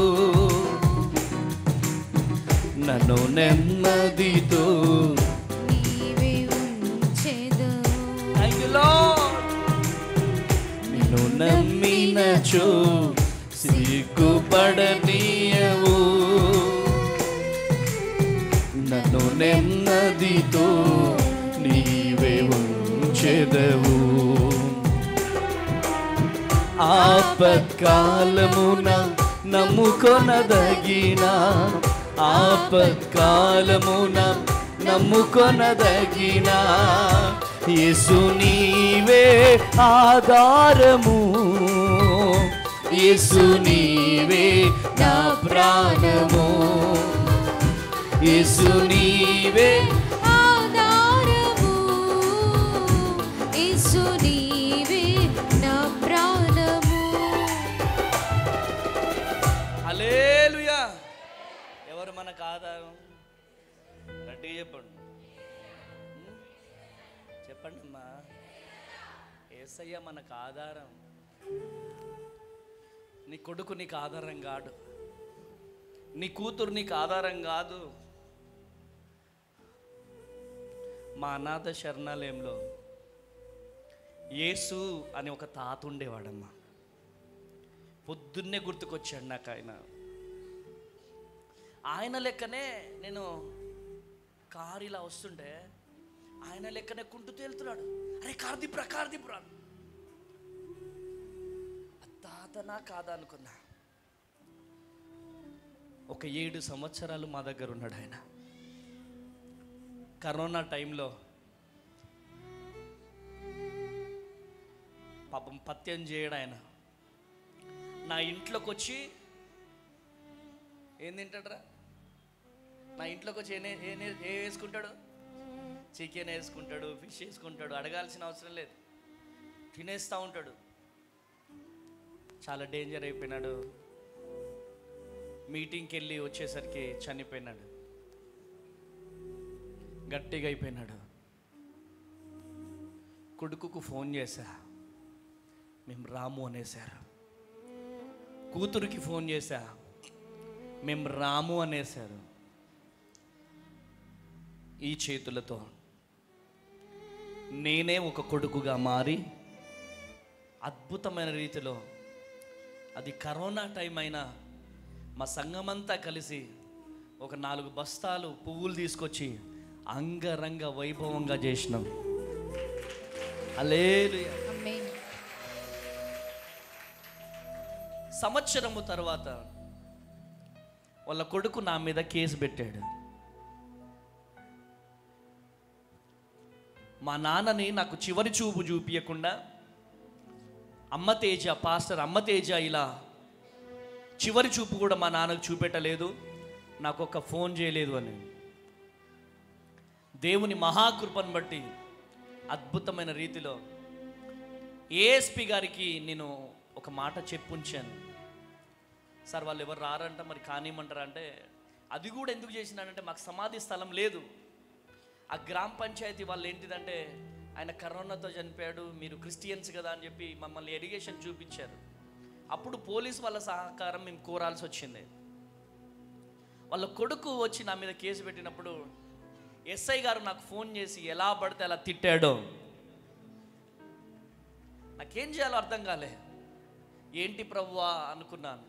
నన్ను నెమ్మదితో నీవే ఉంచెదవు. నిన్ను నమ్మినచో సిగ్గుపడనీయవు, నన్ను నెమ్మదితో నీవే ఉంచెదవు. ఆపత్కాలమున నమ్ముకొనదగిన, ఆపత్కాలమున నమ్ముకొనదగిన యేసు నీవే ఆధారము, యేసు నీవే నా ప్రాణము, యేసు నీవే ఆధారము, యేసు నీవే నా ప్రాణము. హల్లెలూయా. ఎవరు మనకు ఆధారం? రెడ్డి చెప్పండి, చెప్పండి అమ్మా. యేసయ్య మనకు ఆధారం. నీ కొడుకు నీకు ఆధారం కాదు, నీ కూతురు నీకు ఆధారం కాదు. మా అనాథ శరణాలయంలో యేసు అని ఒక తాత ఉండేవాడమ్మా. పొద్దున్నే గుర్తుకొచ్చాడు నాకు ఆయన. ఆయన లెక్కనే నేను కారు ఇలా వస్తుంటే ఆయన లెక్కనే కుంటూ తేలుతున్నాడు. అరే కార్దీపురా కార్దీపురా. తాతనా కాదా అనుకున్నా. ఒక 7 సంవత్సరాలు మా దగ్గర ఉన్నాడు ఆయన. కరోనా టైంలో పాపం పత్యం చేయడు ఆయన. నా ఇంట్లోకి వచ్చి ఏం తింటాడురా? నా ఇంట్లోకి వచ్చి ఏ వేసుకుంటాడు? చికెన్ వేసుకుంటాడు, ఫిష్ వేసుకుంటాడు, అడగాల్సిన అవసరం లేదు, తినేస్తూ ఉంటాడు. చాలా డేంజర్ అయిపోయినాడు. మీటింగ్కి వెళ్ళి వచ్చేసరికి చనిపోయినాడు, గట్టిగా అయిపోయినాడు. కొడుకుకు ఫోన్ చేశా, మేము రాము అనేసారు. కూతురికి ఫోన్ చేశా, మేము రాము అనేసారు. ఈ చేతులతో నేనే ఒక కొడుకుగా మారి అద్భుతమైన రీతిలో, అది కరోనా టైం అయినా మా సంఘమంతా కలిసి ఒక 4 బస్తాలు పువ్వులు తీసుకొచ్చి అంగరంగ వైభవంగా చేసినాం. హల్లెలూయా. ఆమేన్. సంవత్సరము తర్వాత వాళ్ళ కొడుకు నా మీద కేసు పెట్టాడు. మా నాన్నని నాకు చివరి చూపు చూపించకుండా అమ్మతేజ, పాస్టర్ అమ్మతేజ ఇలా చివరి చూపు కూడా మా నాన్నకు చూపెట్టలేదు, నాకు ఒక ఫోన్ చేయలేదు అని. దేవుని మహాకృపను బట్టి అద్భుతమైన రీతిలో ఏఎస్పి గారికి నేను ఒక మాట చెప్పుంచాను. సార్ వాళ్ళు ఎవరు రారంట, మరి కానివ్వమంటారా అంటే, అది కూడా ఎందుకు చేసినానంటే మాకు సమాధి స్థలం లేదు. ఆ గ్రామ పంచాయతీ వాళ్ళు ఏంటిదంటే, ఆయన కరోనాతో చనిపోయాడు, మీరు క్రిస్టియన్స్ కదా అని చెప్పి మమ్మల్ని ఎలిగేషన్ చూపించారు. అప్పుడు పోలీస్ వాళ్ళ సహకారం మేము కోరాల్సి వచ్చింది. వాళ్ళ కొడుకు వచ్చి నా మీద కేసు పెట్టినప్పుడు ఎస్ఐ గారు నాకు ఫోన్ చేసి ఎలా పడితే అలా తిట్టాడో నాకేం చేయాలో అర్థం కాలే. ఏంటి ప్రభువా అనుకున్నాను.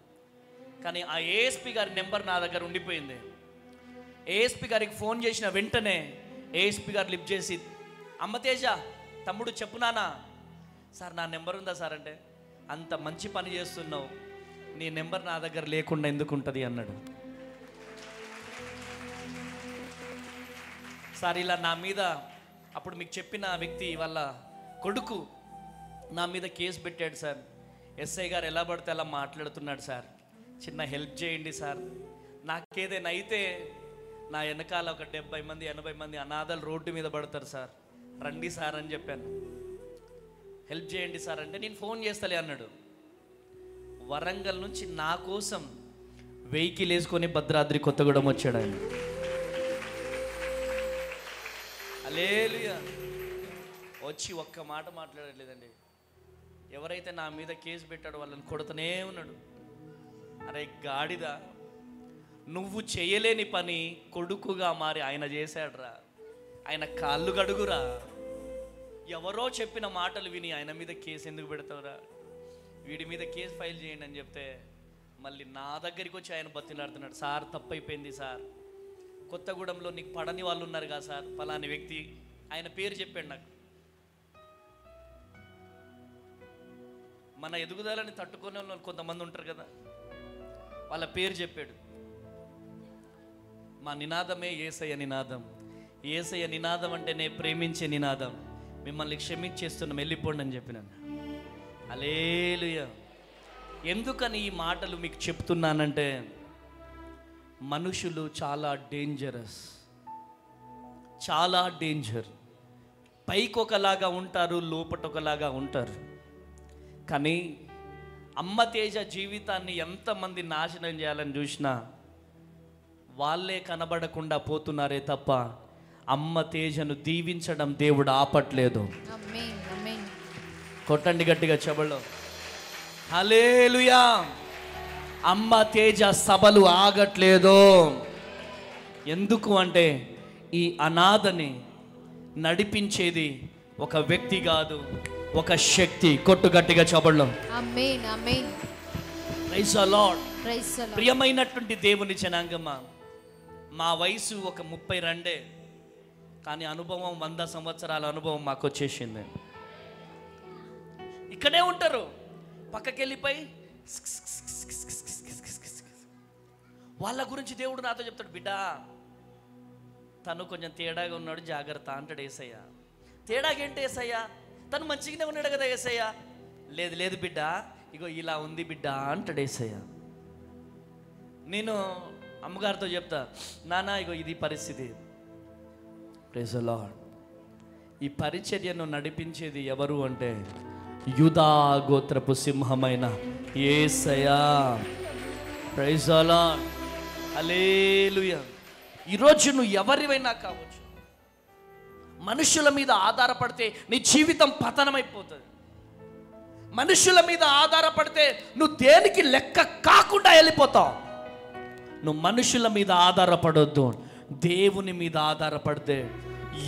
కానీ ఆ ఏఎస్పి గారి నెంబర్ నా దగ్గర ఉండిపోయింది. ఏఎస్పి గారికి ఫోన్ చేసిన వెంటనే ఏఎస్పి గారు లిఫ్ట్ చేసి, అమ్మతేజ తమ్ముడు చెప్పునానా. సార్ నా నెంబర్ ఉందా సార్ అంటే, అంత మంచి పని చేస్తున్నావు, నీ నెంబర్ నా దగ్గర లేకుండా ఎందుకు ఉంటుంది అన్నాడు. సార్ ఇలా నా మీద అప్పుడు మీకు చెప్పిన వ్యక్తి వాళ్ళ కొడుకు నా మీద కేసు పెట్టాడు సార్. ఎస్ఐ గారు ఎలా పడితే అలా మాట్లాడుతున్నాడు సార్, చిన్న హెల్ప్ చేయండి సార్. నాకేదైనా అయితే నా వెనకాల ఒక 70 మంది 80 మంది అనాథలు రోడ్డు మీద పడతారు సార్, రండి సార్ అని చెప్పాను. హెల్ప్ చేయండి సార్ అంటే, నేను ఫోన్ చేస్తలే అన్నాడు. వరంగల్ నుంచి నా కోసం వెహికల్ వేసుకొని భద్రాద్రి కొత్తగూడెం వచ్చాడు ఆయన. హల్లెలూయా. వచ్చి ఒక్క మాట మాట్లాడలేదండి. ఎవరైతే నా మీద కేసు పెట్టాడో వాళ్ళని కొడుతూనే ఉన్నాడు. అరే గాడిద, నువ్వు చేయలేని పని కొడుకుగా మారి ఆయన చేశాడురా. ఆయన కాళ్ళు గడుగురా. ఎవరో చెప్పిన మాటలు విని ఆయన మీద కేసు ఎందుకు పెడతావురా, వీడి మీద కేసు ఫైల్ చేయండి అని చెప్తే మళ్ళీ నా దగ్గరికి వచ్చి ఆయన బతిలాడుతున్నాడు. సార్ తప్పైపోయింది సార్, కొత్తగూడెంలో నీకు పడని వాళ్ళు ఉన్నారు కదా సార్, ఫలాని వ్యక్తి, ఆయన పేరు చెప్పాడు నాకు. మన ఎదుగుదలని తట్టుకునే వాళ్ళు కొంతమంది ఉంటారు కదా, వాళ్ళ పేరు చెప్పాడు. మా నినాదమే యేసయ్య నినాదం. యేసయ్య నినాదం అంటేనే ప్రేమించే నినాదం. మిమ్మల్ని క్షమించేస్తున్నాం, వెళ్ళిపోండి అని చెప్పినాను. హల్లెలూయా. ఎందుకని ఈ మాటలు మీకు చెప్తున్నానంటే, మనుషులు చాలా డేంజరస్, చాలా డేంజర్. పైకి ఒకలాగా ఉంటారు, లోపట ఒకలాగా ఉంటారు. కానీ అమ్మ తేజ జీవితాన్ని ఎంతమంది నాశనం చేయాలని చూసినా వాళ్ళే కనబడకుండా పోతున్నారే తప్ప అమ్మ తేజను దీవించడం దేవుడు ఆపట్లేదు. ఆమేన్. ఆమేన్. కొట్టండి గట్టిగా చెబులో. హల్లెలూయా. అమ్మ తేజ సభలు ఆగట్లేదు. ఎందుకు అంటే ఈ అనాథని నడిపించేది ఒక వ్యక్తి కాదు, ఒక శక్తి. కొట్టు గట్టిగా చెబులో. ఆమేన్. ఆమేన్. Praise the Lord. Praise the Lord. ప్రియమైనటువంటి దేవుని జనాంగమా, మా వయసు ఒక 32, కానీ అనుభవం 100 సంవత్సరాల అనుభవం మాకు వచ్చేసింది. ఇక్కడే ఉంటారు, పక్కకి వెళ్ళిపోయి వాళ్ళ గురించి దేవుడు నాతో చెప్తాడు, బిడ్డ తను కొంచెం తేడాగా ఉన్నాడు, జాగ్రత్త అంటాడు యేసయ్య. తేడాగేంటి యేసయ్య? తను మంచిగానే ఉన్నాడు కదా యేసయ్య. లేదు లేదు బిడ్డ, ఇగో ఇలా ఉంది బిడ్డ అంటాడు యేసయ్య. నేను అమ్మగారితో చెప్తా, నాన్న ఇగో ఇది పరిస్థితి. Praise the Lord. ఈ పరిచర్యను నడిపించేది ఎవరు అంటే యూదా గోత్రపు సింహమైన యేసయ్య. Praise the Lord. హల్లెలూయా. ఈరోజు నువ్వు ఎవరివైనా కావచ్చు, మనుషుల మీద ఆధారపడితే నీ జీవితం పతనమైపోతుంది. మనుషుల మీద ఆధారపడితే నువ్వు దేనికి లెక్క కాకుండా వెళ్ళిపోతావు. నువ్వు మనుషుల మీద ఆధారపడొద్దు, దేవుని మీద ఆధారపడితే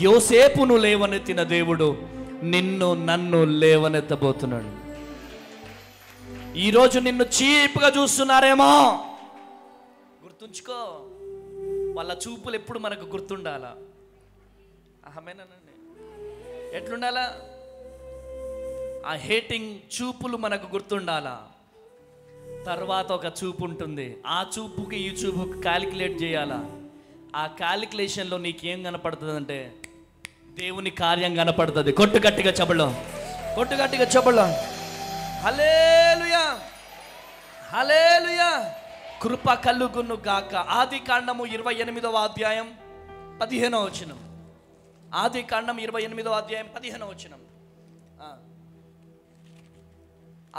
యోసేపును లేవనెత్తిన దేవుడు నిన్ను నన్ను లేవనెత్తబోతున్నాడు. ఈరోజు నిన్ను చీప్గా చూస్తున్నారేమో, గుర్తుంచుకో. వాళ్ళ చూపులు ఎప్పుడు మనకు గుర్తుండాలా? ఆమేనండి. ఎట్లుండాలా? ఆ హేటింగ్ చూపులు మనకు గుర్తుండాలా. తర్వాత ఒక చూపు ఉంటుంది, ఆ చూపుకి ఈ చూపుకి క్యాలిక్యులేట్ చేయాలా. ఆ క్యాలిక్యులేషన్లో నీకేం కనపడుతుంది అంటే దేవుని కార్యం కనపడుతుంది. కొట్టు గట్టిగా చెబులో, కొట్టు గట్టిగా చెబులో. హల్లెలూయా, హల్లెలూయా. కృప కలుగును గాక. ఆది కాండము 28వ అధ్యాయం 15వ వచనం. ఆది కాండం 28వ అధ్యాయం 15వ వచనం.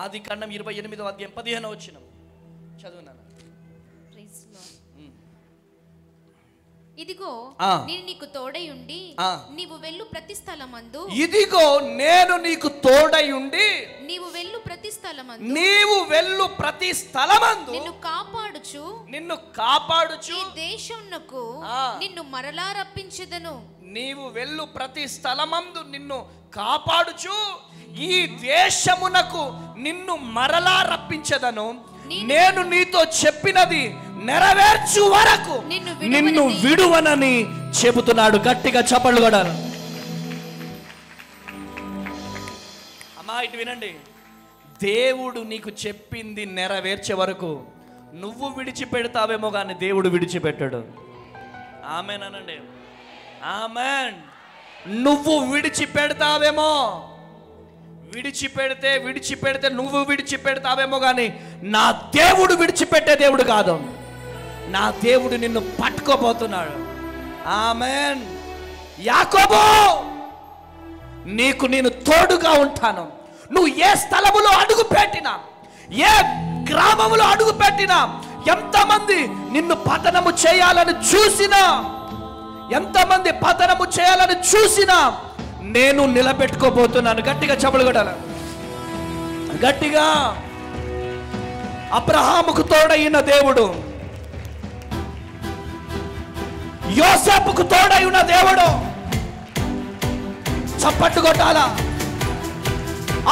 ఆది కాండం 28వ అధ్యాయం 15వ వచనం చదువునాను. ఇదిగో నేను నీకు తోడై ఉండి నీవు వెళ్ళు ప్రతి స్థలమందు. ఇదిగో నేను నీకు తోడై ఉండి నీవు వెళ్ళు ప్రతి స్థలమందు. నీవు వెళ్ళు ప్రతి స్థలమందు నిన్ను కాపాడుచు. నిన్ను కాపాడుచు. ఈ దేశమునకు నిన్ను మరలా రప్పించెదను. నీవు వెళ్ళు ప్రతి స్థలమందు నిన్ను కాపాడుచు. ఈ దేశమునకు నిన్ను మరలా రప్పించెదను. నేను నీతో చెప్పినది నెరవేర్చు వరకు నిన్ను విడువనని చెబుతున్నాడు. గట్టిగా చప్పట్లు కొడాలి. అమ్మా ఇటు వినండి. దేవుడు నీకు చెప్పింది నెరవేర్చే వరకు నువ్వు విడిచిపెడతావేమో కానీ దేవుడు విడిచిపెట్టాడు. ఆమేనండి, ఆమేన్. నువ్వు విడిచిపెడతావేమో, విడిచిపెడితే నువ్వు విడిచిపెడతావేమో కానీ నా దేవుడు విడిచిపెట్టే దేవుడు కాదు. నా దేవుడు నిన్ను పట్టుకోబోతున్నాడు. ఆమేన్. యాకోబు, నీకు నేను తోడుగా ఉంటాను. నువ్వు ఏ స్థలములో అడుగు పెట్టినా, ఏ గ్రామములో అడుగు పెట్టినా, ఎంతమంది నిన్ను పతనము చేయాలని చూసినా, ఎంతమంది పతనము చేయాలని చూసినా నేను నిలబెట్టుకోబోతున్నాను. గట్టిగా చప్పట్లు కొట్టాలి, గట్టిగా. అబ్రహాముకు తోడైన దేవుడు, యోసేపుకు తోడైన దేవుడు. చప్పట్లు కొట్టాల.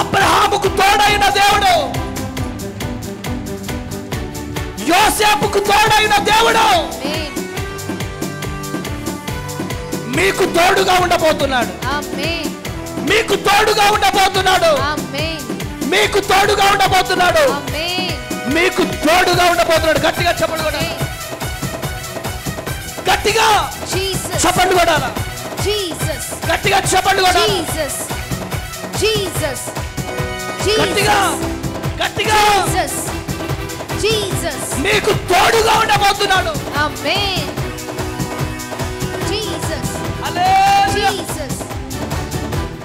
అబ్రహాముకు తోడైన దేవుడు, యోసేపుకు తోడైన దేవుడు మీకు తోడుగా ఉండబోతున్నాడు. మీకు తోడుగా ఉండబోతున్నాడు. మీకు తోడుగా ఉండబోతున్నాడు. మీకు తోడుగా ఉండబోతున్నాడు. గట్టిగా చప్పట్లు కొట్టాలి, గట్టిగా చప్పట్లు కొట్టాలి, గట్టిగా చప్పట్లు కొట్టాలి, గట్టిగా గట్టిగా. మీకు తోడుగా ఉండబోతున్నాడు.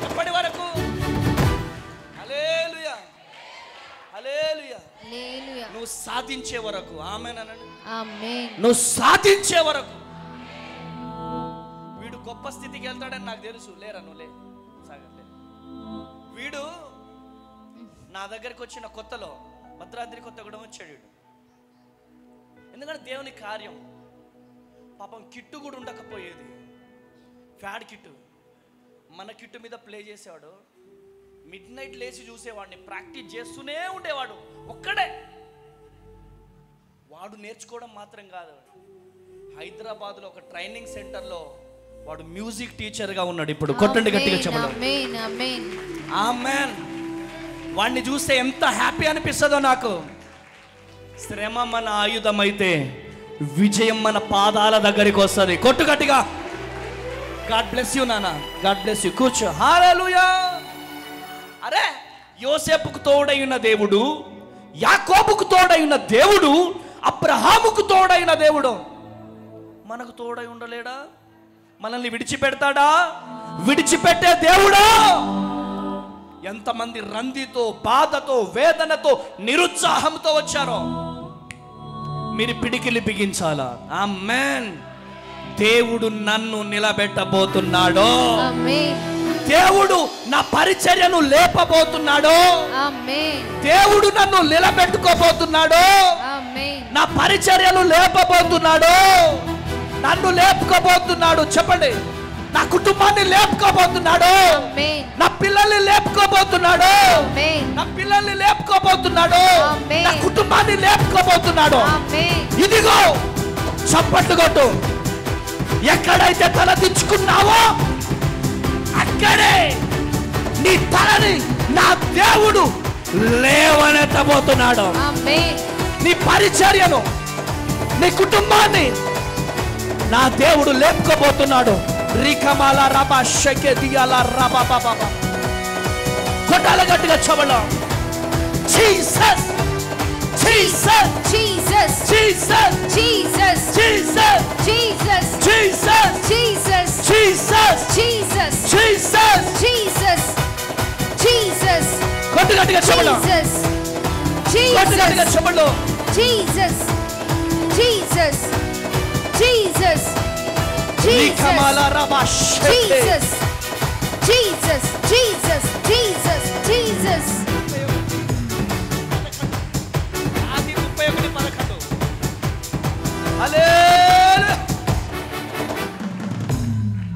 ఎప్పటి వరకు? హల్లెలూయా, హల్లెలూయా. నువ్వు సాధించే వరకు. ఆమేనండి, నువ్వు సాధించే వరకు. వీడు గొప్ప స్థితికి వెళ్తాడని నాకు తెలుసు. లేరా నువ్వు లే సాగలే. వీడు నా దగ్గరికి వచ్చిన కొత్తలో భద్రాద్రి కొత్తగూడెం వచ్చాడు వీడు. ఎందుకంటే దేవుని కార్యం. పాపం కిట్టు కూడా ఉండకపోయేది, ఫ్యాడ్ కిట్టు. మన కిట్టు మీద ప్లే చేసేవాడు. మిడ్ నైట్ లేచి చూసేవాడిని, ప్రాక్టీస్ చేస్తూనే ఉండేవాడు ఒక్కడే. వాడు నేర్చుకోవడం మాత్రం కాదు, హైదరాబాద్లో ఒక ట్రైనింగ్ సెంటర్లో వాడు మ్యూజిక్ టీచర్గా ఉన్నాడు ఇప్పుడు. కొట్టండి గట్టిగా చెప్పండి. ఆమేన్. వాడిని చూస్తే ఎంత హ్యాపీ అనిపిస్తుందో నాకు. శ్రమ మన ఆయుధం అయితే విజయం మన పాదాల దగ్గరికి వస్తుంది. కొట్టు గట్టిగా. గాడ్ బ్లెస్ యూ నాన్న, గాడ్ బ్లెస్ యూ. కూర్చో. హల్లెలూయా. అరే యోసేపుకు తోడైన దేవుడు, యాకోబుకు తోడైన దేవుడు, అబ్రహాముకు తోడైన దేవుడు మనకు తోడై ఉండలేడా? మనల్ని విడిచిపెడతాడా? విడిచిపెట్టే దేవుడా? ఎంతమంది రందితో, బాధతో, వేదనతో, నిరుత్సాహంతో వచ్చారో మీరు పిడికిలి బిగించాలా? ఆమేన్. దేవుడు నన్ను నిలబెట్టబోతున్నాడు. దేవుడు నా పరిచర్యను లేపబోతున్నాడు. దేవుడు నన్ను నిలబెట్టుకోబోతున్నాడు. నా పరిచర్యను లేపబోతున్నాడు. నన్ను లేపుకోబోతున్నాడు. చెప్పండి. నా కుటుంబాన్ని లేపుకోబోతున్నాడు. నా పిల్లల్ని లేపుకోబోతున్నాడు. నా పిల్లల్ని లేపుకోబోతున్నాడు. నా కుటుంబాన్ని లేపుకోబోతున్నాడు. ఇదిగో చప్పట్లు కొట్టు. ఎక్కడైతే తల దించుకున్నావో అక్కడే నీ తలని నా దేవుడు లేవనెత్తబోతున్నాడు. నీ పరిచర్యను, నీ కుటుంబాన్ని నా దేవుడు లేపుకోబోతున్నాడు. రికమాల రబా షకే దియాల రబా బాబా కొట్టాల గట్టిగా చెబుదాం. Jesus Jesus Jesus Jesus Jesus Jesus Jesus Jesus Jesus Jesus Jesus Jesus Jesus Jesus కొట్టిగా చెబుదాం. కొట్టిగా చెబుదాం. Jesus Jesus Jesus Likamala Rabashete. Jesus, Jesus, Jesus, Jesus, Jesus. ఆది 31:11. హల్లెలూయా.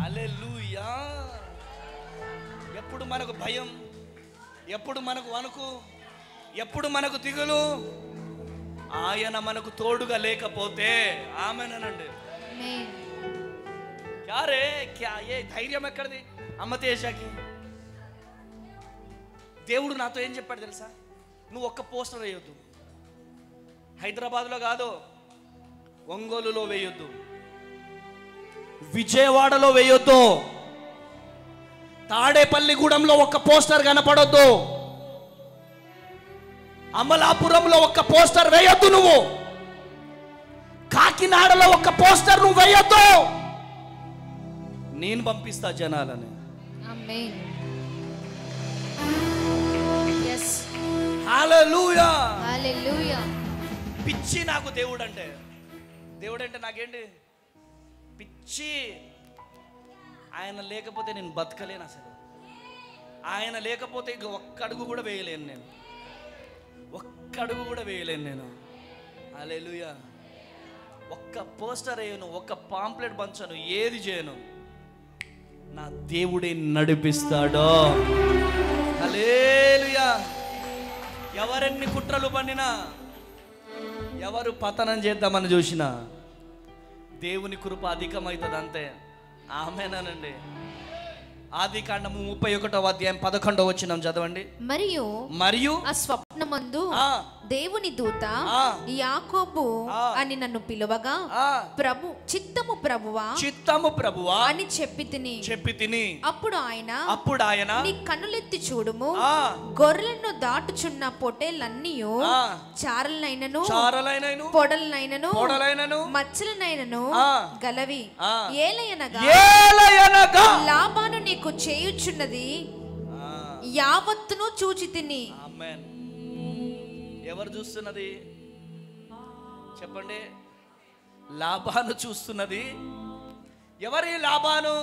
హల్లెలూయా. ఎప్పుడు మనకు భయం, ఎప్పుడు మనకు వణుకు, ఎప్పుడు మనకు దిగులు, ఆయన మనకు తోడుగా లేకపోతే ఆమేనండి. Amen. యారే క్యా ఏ ధైర్యం ఎక్కడిది అమ్మ తేజాకి? దేవుడు నాతో ఏం చెప్పాడు తెలుసా? నువ్వు ఒక్క పోస్టర్ వేయొద్దు. హైదరాబాద్లో కాదు, ఒంగోలులో వేయొద్దు, విజయవాడలో వేయొద్దు, తాడేపల్లిగూడెంలో ఒక్క పోస్టర్ కనపడొద్దు, అమలాపురంలో ఒక్క పోస్టర్ వేయొద్దు, నువ్వు కాకినాడలో ఒక్క పోస్టర్ నువ్వు వేయొద్దు. నేను పంపిస్తా జనాలని. Amen. Yes. హల్లెలూయా. Hallelujah. పిచ్చి నాకు దేవుడు అంటే. దేవుడు అంటే నాకేంటి పిచ్చి. ఆయన లేకపోతే నేను బతకలేను అసలు. ఆయన లేకపోతే ఇక ఒక్క అడుగు కూడా వేయలేను నేను. ఒక్క అడుగు కూడా వేయలేను నేను. హల్లెలూయా. ఒక్క పోస్టర్ వేయను, ఒక్క పాంప్లెట్ పంచను, ఏది చేయను. నా దేవుడే నడిపిస్తాడో. హల్లెలూయా. ఎవరెన్ని కుట్రలు పన్నినా, ఎవరు పతనం చేద్దామని చూసినా దేవుని కృప అధికమవుతుంది అంతే. ఆమేనండి. ఆదికాండము 31:11 చదవండి. మరియు ఆ స్వప్నమందు దేవుని దూత యాకోబు అని నన్ను పిలువగా చిత్తము ప్రభువా అని చెప్పి తిని అప్పుడు ఆయన నీ కన్నులెత్తి చూడుము, గొర్రెలను దాటుచున్న పొటేలన్నీయు చారలనైనను పొడలనైనను మచ్చలనైనను గలవి. ఏలయనగా లాబాను నీకు చేయుచున్నది యావత్తును చూచి తిని. ఆమేన్. ఎవరు చూస్తున్నది చెప్పండి? లాబాను చూస్తున్నది. ఎవరి లాబాను?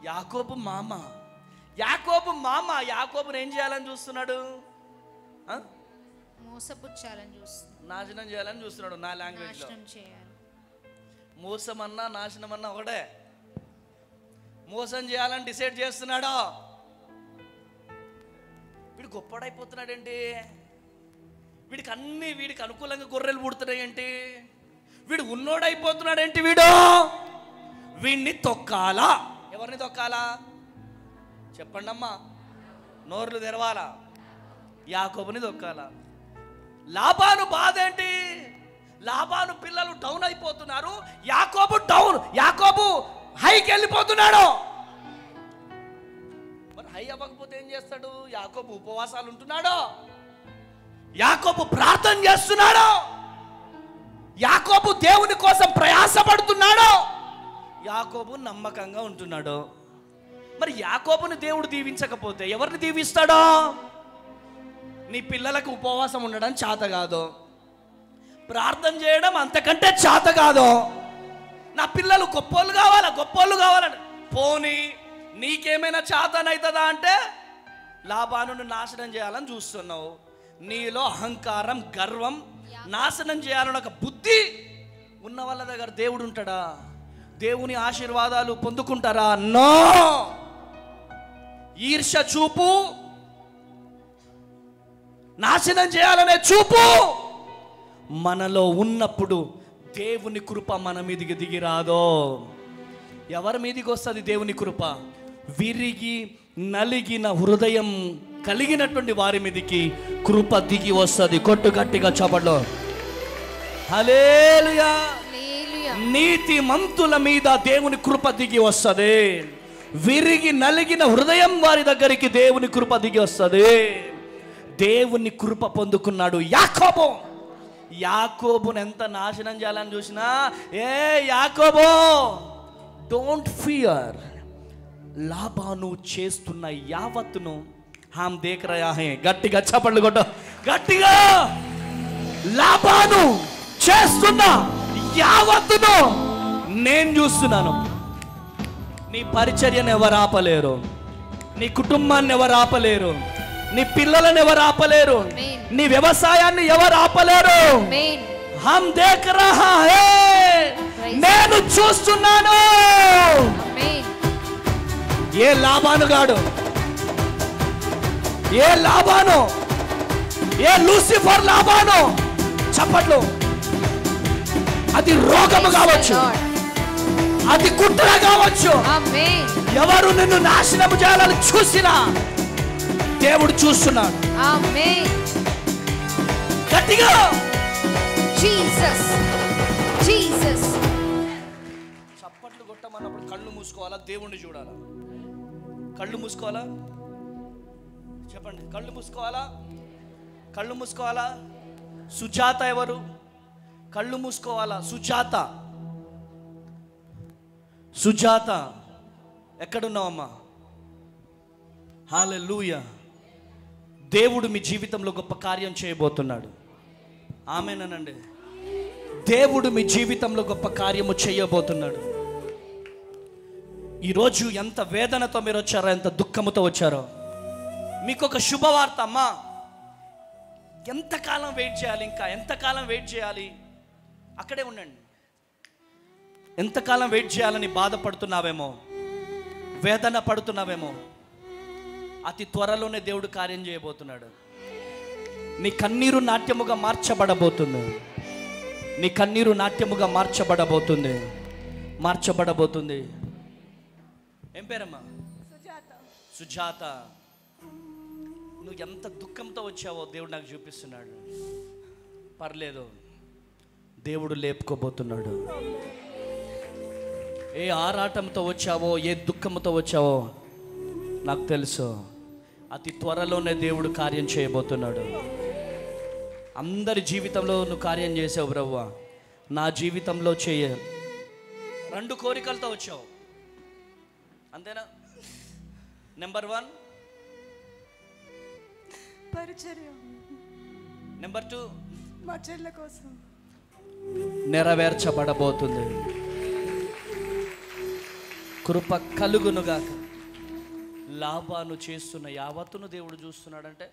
యాకోబు మామ. యాకోబుని ఏం చేయాలని చూస్తున్నాడు? మోసపుచ్చాలని చూస్తున్నాడు, నాశనం చేయాలని చూస్తున్నాడు. నా లాంగ్వేజ్ లో మోసమన్నా నాశనమన్నా ఒకటే. మోసం చేయాలని డిసైడ్ చేస్తున్నాడా? వీడు గొప్పడైపోతున్నాడేంటి? వీడికి అనుకూలంగా గొర్రెలు పుడుతున్నాయేంటి? వీడు ఉన్నోడైపోతున్నాడేంటి? వీడిని తొక్కాలా. ఎవరిని తొక్కాలా చెప్పండి అమ్మా, నోర్లు తెరవాలా. యాకోబుని తొక్కాలా. లాబాను బాధ ఏంటి? లాబాను పిల్లలు డౌన్ అయిపోతున్నారు, యాకోబు హైకి వెళ్ళిపోతున్నాడు. మరి హై అవ్వకపోతే ఏం చేస్తాడు? యాకోబు ఉపవాసాలు ఉంటున్నాడు, యాకోబు ప్రార్థన చేస్తున్నాడు, యాకోబు దేవుని కోసం ప్రయాసపడుతున్నాడు, యాకోబు నమ్మకంగా ఉంటున్నాడు. మరి యాకోబుని దేవుడు దీవించకపోతే ఎవరిని దీవిస్తాడో? నీ పిల్లలకు ఉపవాసం ఉండడం చేత కాదు, ప్రార్థన చేయడం అంతకంటే చేత కాదు, నా పిల్లలు గొప్పోళ్ళు కావాలని పోనీ నీకేమైనా చేతనవుతుందా అంటే లాబానును నాశనం చేయాలని చూస్తున్నావు. నీలో అహంకారం, గర్వం, నాశనం చేయాలని ఒక బుద్ధి ఉన్న వాళ్ళ దగ్గర దేవుడు ఉంటాడా? దేవుని ఆశీర్వాదాలు పొందుకుంటారా? నో. ఈర్ష్య చూపు, నాశనం చేయాలనే చూపు మనలో ఉన్నప్పుడు దేవుని కృప మన మీదికి దిగి రాదో. ఎవరి మీదికి వస్తుంది దేవుని కృప? విరిగి నలిగిన హృదయం కలిగినటువంటి వారి మీదికి కృప దిగి వస్తుంది. కొట్టు గట్టిగా చపట్లో హల్లెలూయా. నీతిమంతుల మీద దేవుని కృప దిగి వస్తుంది. విరిగి నలిగిన హృదయం వారి దగ్గరికి దేవుని కృప దిగి వస్తుంది. దేవుని కృప పొందుకున్నాడు యాకోబు. యాకోబుని ఎంత నాశనం చేయాలని చూసినా, ఏ యాకోబు డోంట్ ఫియర్, లాబాను చేస్తున్న యావత్తును హామ్ దేఖ్ రహా హై. గట్టిగా చప్పట్లు కొట్టు, గట్టిగా. లాబాను చేస్తున్న యావత్తును నేను చూస్తున్నాను. నీ పరిచర్యను ఎవరు ఆపలేరు, నీ కుటుంబాన్ని ఎవరు ఆపలేరు, నీ పిల్లలను ఎవరు ఆపలేరు, నీ వ్యవసాయాన్ని ఎవరు ఆపలేరు. హమ్ దేఖ్ రహా హై, నేను చూస్తున్నాను. ఏ లాబాను గాడు, ఏ లాబాను, ఏ లూసిఫర్ లాబాను, చప్పట్లు. అది రోగము కావచ్చు, అది కుట్ర కావచ్చు, ఎవరు నిన్ను నాశనం చేయాలని చూసినా దేవుడు చూస్తున్నాడు. గట్టిగా జీసస్ జీసస్. చప్పట్లు కొట్టమన్నప్పుడు కళ్ళు మూసుకోవాలా, దేవుణ్ణి చూడాలా? కళ్ళు మూసుకోవాలా? చెప్పండి, కళ్ళు మూసుకోవాలా? కళ్ళు మూసుకోవాలా? సుజాత ఎవరు? కళ్ళు మూసుకోవాలా? సుజాత, సుజాత ఎక్కడున్నావమ్మా? హల్లెలూయా. దేవుడు మీ జీవితంలో గొప్ప కార్యం చేయబోతున్నాడు. ఆమేనండి. దేవుడు మీ జీవితంలో గొప్ప కార్యము చేయబోతున్నాడు. ఈరోజు ఎంత వేదనతో మీరు వచ్చారో, ఎంత దుఃఖముతో వచ్చారో, మీకు ఒక శుభవార్త అమ్మా. ఎంతకాలం వెయిట్ చేయాలి? ఇంకా ఎంతకాలం వెయిట్ చేయాలి? అక్కడే ఉండండి. ఎంతకాలం వెయిట్ చేయాలని బాధపడుతున్నావేమో, వేదన పడుతున్నావేమో, అతి త్వరలోనే దేవుడు కార్యం చేయబోతున్నాడు. నీ కన్నీరు నాట్యముగా మార్చబడబోతుంది. నీ కన్నీరు నాట్యముగా మార్చబడబోతుంది. మార్చబడబోతుంది. ఏం పేరమ్మా? సుజాత. నువ్వు ఎంత దుఃఖంతో వచ్చావో దేవుడు నాకు చూపిస్తున్నాడు. పర్లేదు, దేవుడు లేపుకోబోతున్నాడు. ఏ ఆరాటంతో వచ్చావో, ఏ దుఃఖంతో వచ్చావో నాకు తెలుసు. అతి త్వరలోనే దేవుడు కార్యం చేయబోతున్నాడు. అందరి జీవితంలో నువ్వు కార్యం చేసావు ప్రభువా, నా జీవితంలో చేయ. 2 కోరికలతో వచ్చావు, అంతేనా? నెంబర్ 1 పరిచర్య, నెంబర్ 2 మా చెల్లె కోసం. నెరవేర్చబడబోతుంది. కృప కలుగునుగాక. లాబాను చేస్తున్న యావత్తును దేవుడు చూస్తున్నాడంటే,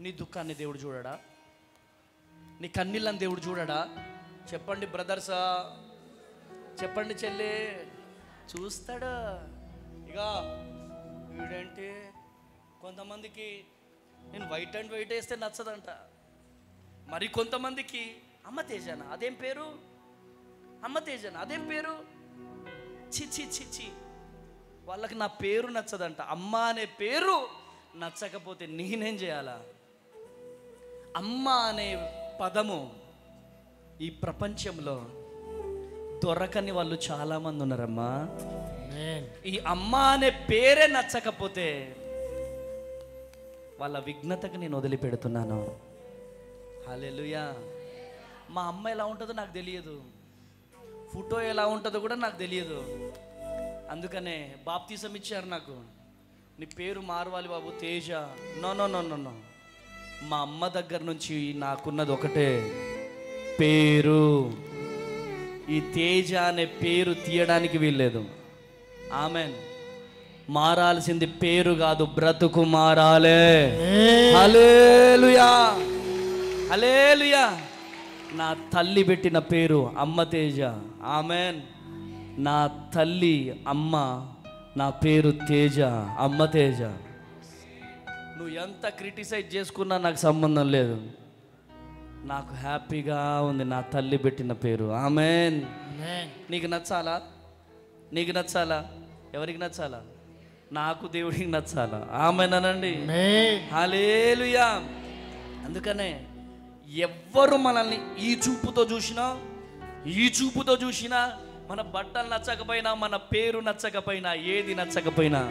నీ దుఃఖాన్ని దేవుడు చూడడా? నీ కన్నీళ్ళని దేవుడు చూడడా? చెప్పండి బ్రదర్సా, చెప్పండి చెల్లి, చూస్తాడా? ఇక వీడంటే కొంతమందికి నేను వైట్ అండ్ వైట్ వేస్తే నచ్చదంట. మరి కొంతమందికి అమ్మ తేజన అదేం పేరు, అమ్మ తేజన అదేం పేరు, చిచి చిచి, వాళ్ళకి నా పేరు నచ్చదంట. అమ్మ అనే పేరు నచ్చకపోతే నేనేం చేయాలా? అమ్మ అనే పదము ఈ ప్రపంచంలో దొరకని వాళ్ళు చాలామంది ఉన్నారమ్మా. ఈ అమ్మ అనే పేరే నచ్చకపోతే వాళ్ళ విఘ్నతకు నేను వదిలిపెడుతున్నాను. హల్లెలూయా. మా అమ్మ ఎలా ఉంటుందో నాకు తెలియదు, ఫోటో ఎలా ఉంటుందో కూడా నాకు తెలియదు. అందుకనే బాప్తిసం ఇచ్చారు నాకు, నీ పేరు మారవాలి బాబు Teja. No no no no no, మా అమ్మ దగ్గర నుంచి నాకున్నది ఒకటే పేరు. ఈ తేజ అనే పేరు తీయడానికి వీల్లేదు. ఆమెన్. మారాల్సింది పేరు కాదు, బ్రతుకు మారాలే. హల్లెలూయా, హల్లెలూయా. నా తల్లి పెట్టిన పేరు అమ్మ తేజ. ఆమెన్. నా తల్లి అమ్మ, నా పేరు తేజ, అమ్మ తేజ. నువ్వు ఎంత క్రిటిసైజ్ చేసుకున్నా నాకు సంబంధం లేదు, నాకు హ్యాపీగా ఉంది నా తల్లి పెట్టిన పేరు. ఆమెన్. నీకు నచ్చాలా? నీకు నచ్చాలా? ఎవరికి నచ్చాలా? నాకు దేవుడికి నచ్చాలా? ఆమెన్ అనండి. హల్లెలూయా. అందుకనే ఎవ్వరు మనల్ని ఈ చూపుతో చూసినా మన బట్టలు నచ్చకపోయినా, మన పేరు నచ్చకపోయినా, ఏది నచ్చకపోయినా,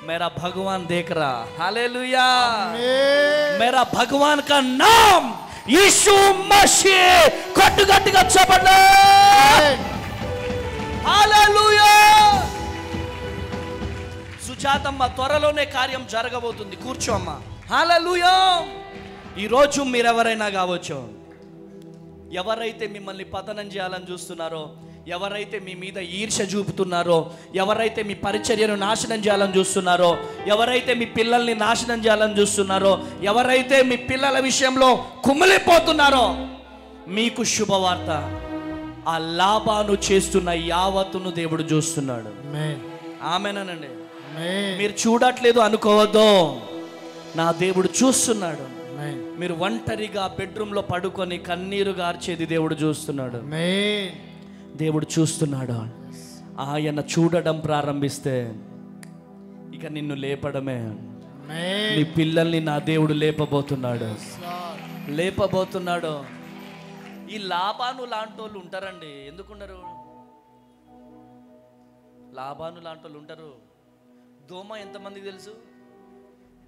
मेरा भगवान देख रहा. हालेलुया. मेरा भगवान का नाम यीशु मसीह. गट्टिगा चपड़ले. हालेलुया. సుజాతమ్మ, త్వరలోనే కార్యం జరగబోతుంది, కూర్చోమ్మ. హల్లెలూయా. ఈరోజు మీరెవరైనా కావచ్చు, ఎవరైతే మిమ్మల్ని పతనం చేయాలని చూస్తున్నారో, ఎవరైతే మీ మీద ఈర్ష్య చూపుతున్నారో, ఎవరైతే మీ పరిచర్యను నాశనం చేయాలని చూస్తున్నారో, ఎవరైతే మీ పిల్లల్ని నాశనం చేయాలని చూస్తున్నారో, ఎవరైతే మీ పిల్లల విషయంలో కుమిలిపోతున్నారో, మీకు శుభవార్త. ఆ లాభాను చేస్తున్న యావత్తును దేవుడు చూస్తున్నాడు. ఆమేనండి. మీరు చూడట్లేదు అనుకోవద్దు, నా దేవుడు చూస్తున్నాడు. మీరు ఒంటరిగా బెడ్రూమ్లో పడుకొని కన్నీరు గార్చేది దేవుడు చూస్తున్నాడు. దేవుడు చూస్తున్నాడు. ఆయన చూడడం ప్రారంభిస్తే ఇక నిన్ను లేపడమే. నీ పిల్లల్ని నా దేవుడు లేపబోతున్నాడు. ఈ లాభాను లాంటి వాళ్ళు ఉంటారండి. ఎందుకున్నారు? లాభాను లాంటి వాళ్ళు ఉంటారు. దోమ ఎంతమందికి తెలుసు?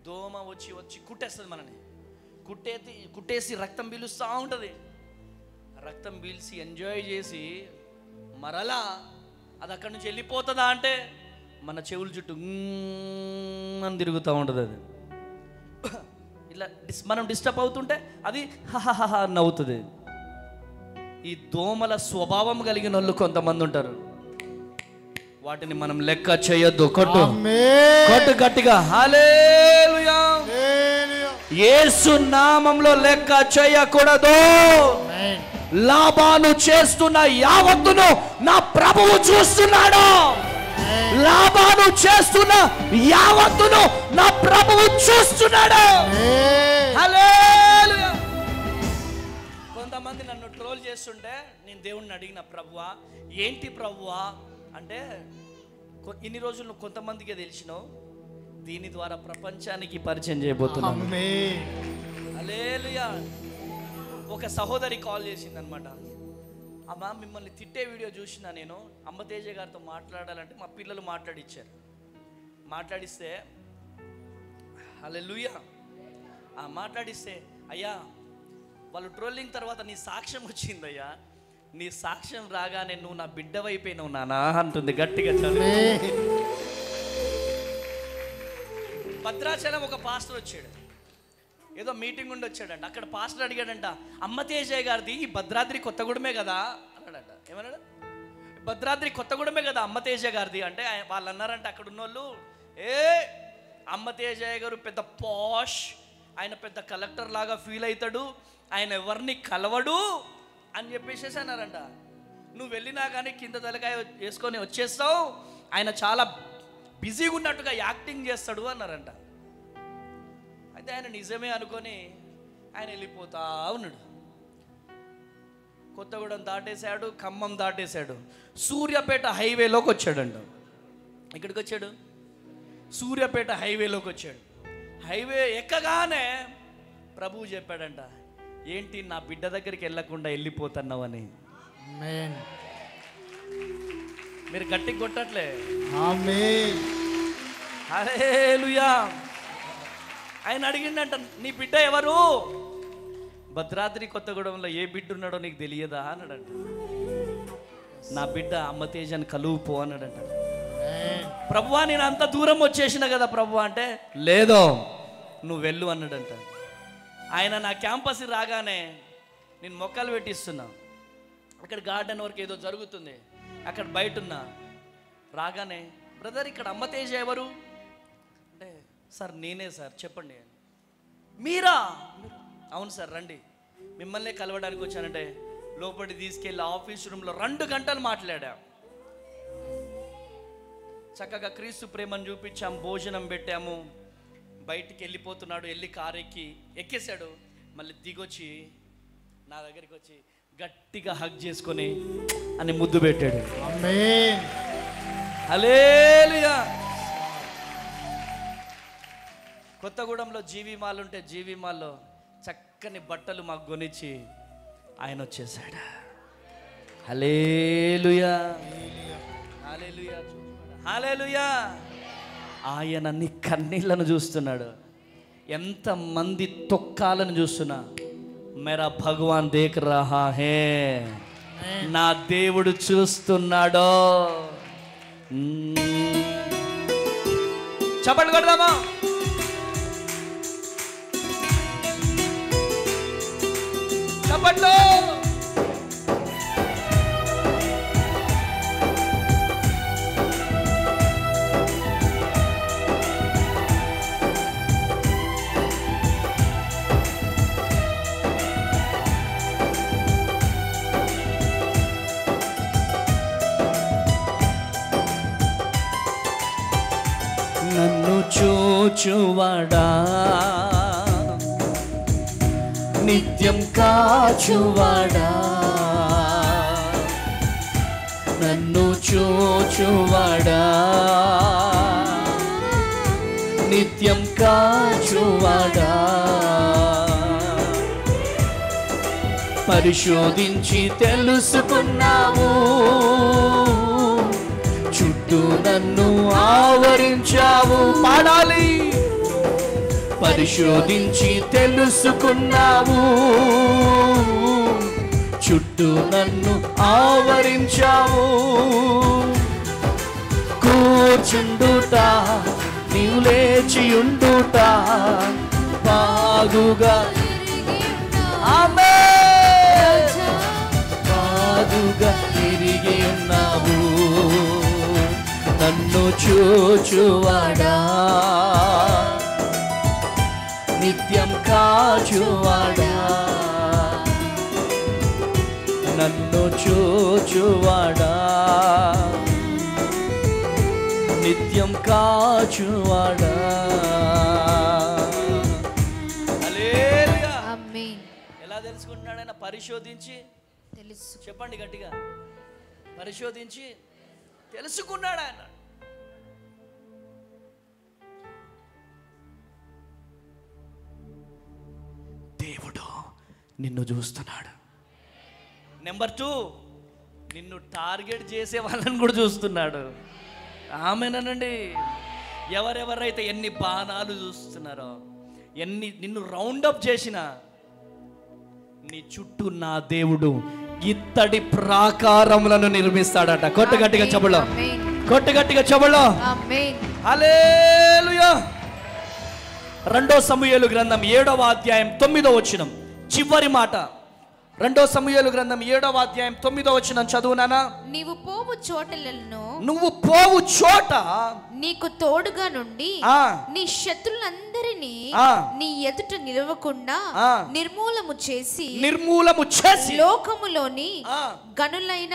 దోమ వచ్చి కుట్టేస్తుంది మనని. కుట్టేసి రక్తం పీలుస్తూ ఉంటుంది. రక్తం పీల్చి ఎంజాయ్ చేసి మరలా అది అక్కడి నుంచి వెళ్ళిపోతుందా అంటే మన చెవుల చుట్టూ అని తిరుగుతూ ఉంటుంది. అది ఇలా మనం డిస్టర్బ్ అవుతుంటే అది హహహ నవ్వుతుంది. ఈ దోమల స్వభావం కలిగిన వాళ్ళు కొంతమంది ఉంటారు. వాటిని మనం లెక్క చేయొద్దు. కొట్టు గట్టిగా హల్లెలూయా. యేసు నామములో లెక్క చేయకూడదు. లాభాను చేస్తున్న యావత్తును నా ప్రభువు చూస్తున్నాడు. లాభాను చేస్తున్న యావత్తును నా ప్రభువు చూస్తున్నాడు. హల్లెలూయా. కొంతమంది నన్ను ట్రోల్ చేస్తుంటే నేను దేవుణ్ణి అడిగిన, ప్రభువా ఏంటి ప్రభువా అంటే, ఇన్ని రోజులు కొంతమందికే తెలిసినావు, దీని ద్వారా ప్రపంచానికి పరిచయం చేయబోతున్నాను. హల్లెలూయా. ఒక సహోదరి కాల్ చేసింది అనమాట. అమ్మ, మిమ్మల్ని తిట్టే వీడియో చూసిన నేను, అమ్మ తేజ గారితో మాట్లాడాలంటే మా పిల్లలు మాట్లాడిస్తే హల్లెలూయా మాట్లాడిస్తే, అయ్యా వాళ్ళు ట్రోలింగ్ తర్వాత నీ సాక్ష్యం వచ్చిందయ్యా, నీ సాక్ష్యం రాగానే నువ్వు నా బిడ్డవైపోయినావు నానా అంటుంది గట్టిగా. భద్రాచలం ఒక పాస్టర్ వచ్చాడు, ఏదో మీటింగ్ ఉండి వచ్చాడంట. అక్కడ పాస్టర్ అడిగాడంట, అమ్మ తేజ గారిది ఈ భద్రాద్రి కొత్తగూడెమే కదా అన్నాడంట. ఏమన్నాడు? భద్రాద్రి కొత్తగూడెమే కదా అమ్మ తేజ గారిది అంటే, వాళ్ళు అన్నారంట అక్కడ ఉన్నోళ్ళు, అమ్మ తేజ గారు పెద్ద పాష్, ఆయన పెద్ద కలెక్టర్ లాగా ఫీల్ అవుతాడు, ఆయన ఎవరిని కలవడు అని చెప్పేసి అన్నారంట. నువ్వు వెళ్ళినా కానీ కింద తలకాయ వేసుకొని వచ్చేస్తావు, ఆయన చాలా బిజీగా ఉన్నట్టుగా యాక్టింగ్ చేస్తాడు అన్నారంట. అయితే ఆయన నిజమే అనుకొని ఆయన వెళ్ళిపోతా ఉన్నాడు. కొత్తగూడెం దాటేశాడు, ఖమ్మం దాటేశాడు, సూర్యాపేట హైవేలోకి వచ్చాడంట. ఎక్కడికి వచ్చాడు? సూర్యాపేట హైవేలోకి వచ్చాడు. హైవే ఎక్కగానే ప్రభువు చెప్పాడంట, ఏంటి నా బిడ్డ దగ్గరికి వెళ్ళకుండా వెళ్ళిపోతున్నావని. మీరు గట్టిగా కొట్టట్లే. హల్లెలూయా. ఆయన అడిగిండంట, నీ బిడ్డ ఎవరు? భద్రాద్రి కొత్తగూడెంలో ఏ బిడ్డ ఉన్నాడో నీకు తెలియదా అన్నాడంట. నా బిడ్డ అమ్మ తేజని కలువుపో అన్నాడంట. ప్రభువా నేను అంత దూరం వచ్చేసిన కదా ప్రభువా అంటే, లేదో నువ్వు వెళ్ళు అన్నాడంట. ఆయన నా క్యాంపస్ రాగానే నేను మొక్కలు పెట్టిస్తున్నా, అక్కడ గార్డెన్ వర్క్ ఏదో జరుగుతుంది, అక్కడ బయట ఉన్నా. రాగానే బ్రదర్ ఇక్కడ అమ్మ తేజ ఎవరు అంటే, సార్ నేనే సార్ చెప్పండి. మీరా? అవును సార్ రండి, మిమ్మల్ని కలవడానికి వచ్చానంటే లోపలికి తీసుకెళ్ళి ఆఫీస్ రూమ్లో 2 గంటలు మాట్లాడా. చక్కగా క్రీస్తు ప్రేమను చూపించాం, భోజనం పెట్టాము. బయటికి వెళ్ళిపోతున్నాడు, వెళ్ళి కారు ఎక్కేసాడు. మళ్ళీ దిగొచ్చి నా దగ్గరికి వచ్చి గట్టిగా హగ్ చేసుకొని అని ముద్దు పెట్టాడు. ఆమేన్. హల్లెలూయా. కొత్తగూడెంలో జీవి మాల్ ఉంటే జీవి మాల్లో చక్కని బట్టలు మాకు కొనిచ్చి ఆయన వచ్చేసాడు. హల్లెలూయా, హల్లెలూయా, హల్లెలూయా. ఆయన నీ కన్నీళ్లను చూస్తున్నాడు, ఎంతమంది తొక్కాలను చూస్తున్నా. మేరా భగవాన్ దేఖ్ రహా హే, నా దేవుడు చూస్తున్నాడో. చప్పట్లు కొడదామా? చప్పట్లు. నన్ను చూచువాడా, నిత్యం కాచువాడా, నన్ను చూచువాడా, నిత్యం కాచువాడా, పరిశోధించి తెలుసుకున్నావు, చుట్టూ నన్ను ఆవరించావు. పాడాలి. పరిశోధించి తెలుసుకున్నావు, చుట్టూ నన్ను ఆవరించావు. కూర్చుండుట నీవు లేచియుండుట బాగుగా, ఆమేన్, బాగుగా తిరిగి ఉన్నావు. నన్ను చూచువాడా, నిత్యం కాచువాడా, నన్ను చూచువాడా, నిత్యం కాచువాడా. హల్లెలూయా. ఆమేన్. ఎలా తెలుసుకుంటున్నాడు ఆయన? పరిశోధించి తెలుసు. చెప్పండి గట్టిగా, పరిశోధించి తెలుసుకున్నాడు ఆయన. దేవుడు నిన్ను చూస్తున్నాడు. నెంబర్ 2, నిన్ను టార్గెట్ చేసే వాళ్ళని కూడా చూస్తున్నాడు. ఆమేనండి. ఎవరెవరైతే ఎన్ని బాణాలు చూస్తున్నారో, నిన్ను రౌండప్ చేసిన నీ చుట్టూ నా దేవుడు ఇత్తడి ప్రాకారములను నిర్మిస్తాడట. కొట్టగట్టిగా చెబులో, కొట్టగట్టిగా చెబులో. హల్లెలూయా. 2 సమూయేలు గ్రంథం 7వ అధ్యాయం 9వ వచనం చివరి మాట. 2 సమూయేలు గ్రంథం 7వ అధ్యాయం 9వ వచనం చదువునానా? నీవు పోవు చోటలను, నువ్వు పోవు చోట నీకు తోడుగా నుండి నీ శత్రులందరినీ నీ ఎదుట నిలవకుండా నిర్మూలము చేసి లోకములోని గనులైన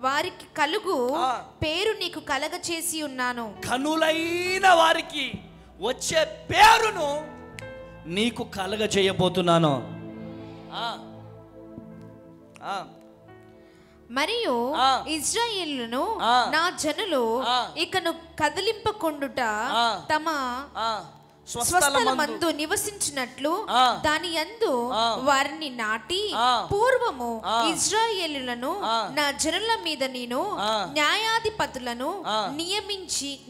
వారికి కలుగు పేరు నీకు కలగ చేసి ఉన్నాను. గనులైన వారికి వచ్చే పేరును నీకు కలగ చేయబోతున్నాను. మరియు ఇశ్రాయేలును నా జనులు ఇకను కదిలింపకుండుట స్వస్థలమందు నివసించినట్లు దాని యందు వారిని నాటి పూర్వము ఇశ్రాయేలులను నా జనుల మీద నేను న్యాయాధిపతులను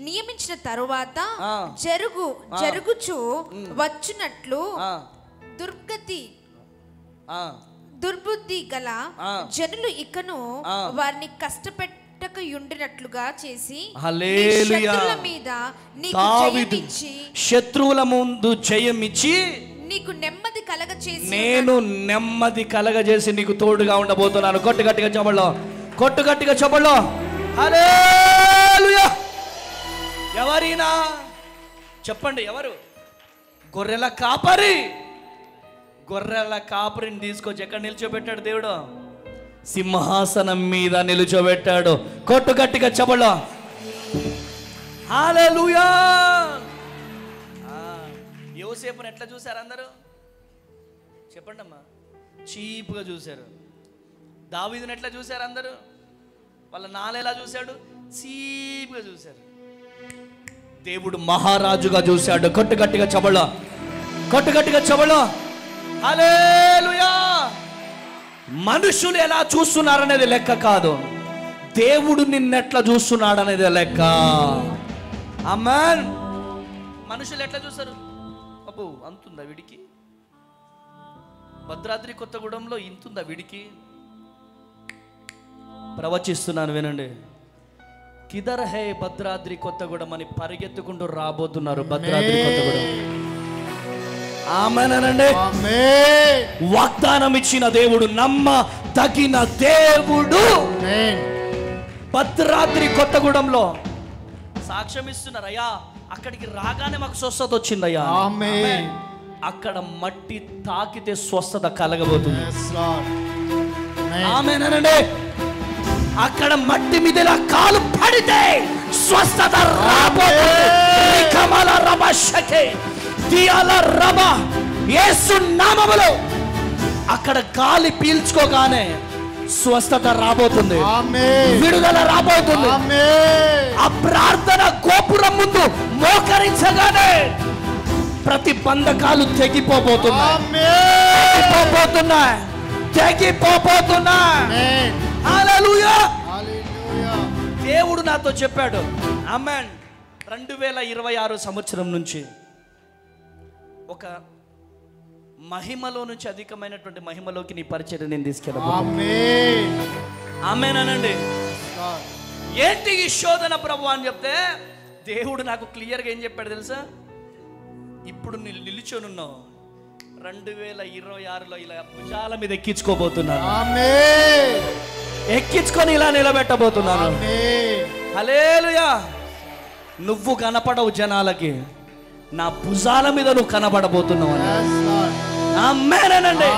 నియమించిన తరువాత జరుగుచు వచ్చునట్లు దుర్బుద్ధి గల జనులు ఇకను వారిని కష్టపెట్టకయుండినట్లుగా చేసి శత్రువుల మీద నీకు జయమిచ్చి శత్రువుల ముందు జయమిచ్చి నీకు నెమ్మది కలగచేసి నేను నెమ్మది కలగజేసి నీకు తోడుగా ఉండబోతున్నాను. కొట్టు గట్టిగా చెప్పలో హల్లెలూయా. ఎవరినా చెప్పండి, ఎవరు? గొర్రెల కాపరిని తీసుకొచ్చి ఎక్కడ నిల్చోబెట్టాడు దేవుడు? సింహాసనం మీద నిల్చోబెట్టాడు. కొట్టు గట్టిగా చెప్పలో హల్లెలూయా. యోసేపుని ఎట్లా చూశారు అందరూ? చెప్పండి అమ్మా. చీప్గా చూశారు. దావీదుని ఎట్లా చూశారు అందరూ? వాళ్ళ నాన్న చూశాడు? చీప్గా చూశారు. దేవుడు మహారాజుగా చూశాడు. కొట్టు గట్టిగా చెప్పలో హల్లెలూయా. మనుషులు ఎలా చూస్తున్నారనేది లెక్క కాదు, దేవుడు నిన్నెట్లా చూస్తున్నాడు అనేది లెక్క. ఆమేన్. మనుషులు ఎట్లా చూస్తారు? అబ్బో అంతుందా వీడికి? భద్రాద్రి కొత్తగూడెంలో ఇంతుందా వీడికి? ప్రవచిస్తున్నాను వినండి. కిదర్ హే భద్రాద్రి కొత్తగూడెం అని పరిగెత్తుకుంటూ రాబోతున్నారు భద్రాద్రి కొత్తగూడెం. ఆమేనండి. వాగ్దానం ఇచ్చిన దేవుడు, నమ్మ తగిన దేవుడు. భద్రాద్రి కొత్తగూడెంలో సాక్ష్యం ఇస్తున్నారు. అయ్యా అక్కడికి రాగానే మాకు స్వస్థత వచ్చిందయ్యా. అక్కడ మట్టి తాకితే స్వస్థత కలగబోతుంది. ఆమేనండి. అక్కడ మట్టి మీద కాలు పడితే స్వస్థత రాబోతుంది. యేసు నామములో అక్కడ గాలి పీల్చుకోగానే స్వస్థత రాబోతుంది, విడుదల రాబోతుంది. ఆ ప్రార్థన గోపురం ముందు మోకరించగానే ప్రతి బంధకాలు తెగిపోబోతున్నాయి. హల్లెలూయా. దేవుడు నాతో చెప్పాడు. ఆమేన్. 2026 సంవత్సరం నుంచి ఒక మహిమలో నుంచి అధికమైనటువంటి మహిమలోకి నీ పరిచర్య నేను తీసుకెళ్ళాను. ఆమేనండి. ఏంటి ఈ శోధన ప్రభు అని చెప్తే దేవుడు నాకు క్లియర్గా ఏం చెప్పాడు తెలుసా? ఇప్పుడు నేను నిలిచోనున్నావు, 2026లో ఇలా భుజాల మీద ఎక్కించుకోబోతున్నాను. ఎక్కించుకొని ఇలా నిలబెట్టబోతున్నాను. హల్లెలూయా. నువ్వు కనపడవు జనాలకి, నా భుజాల మీద నువ్వు కనబడబోతున్నావు. ఆమేనండి.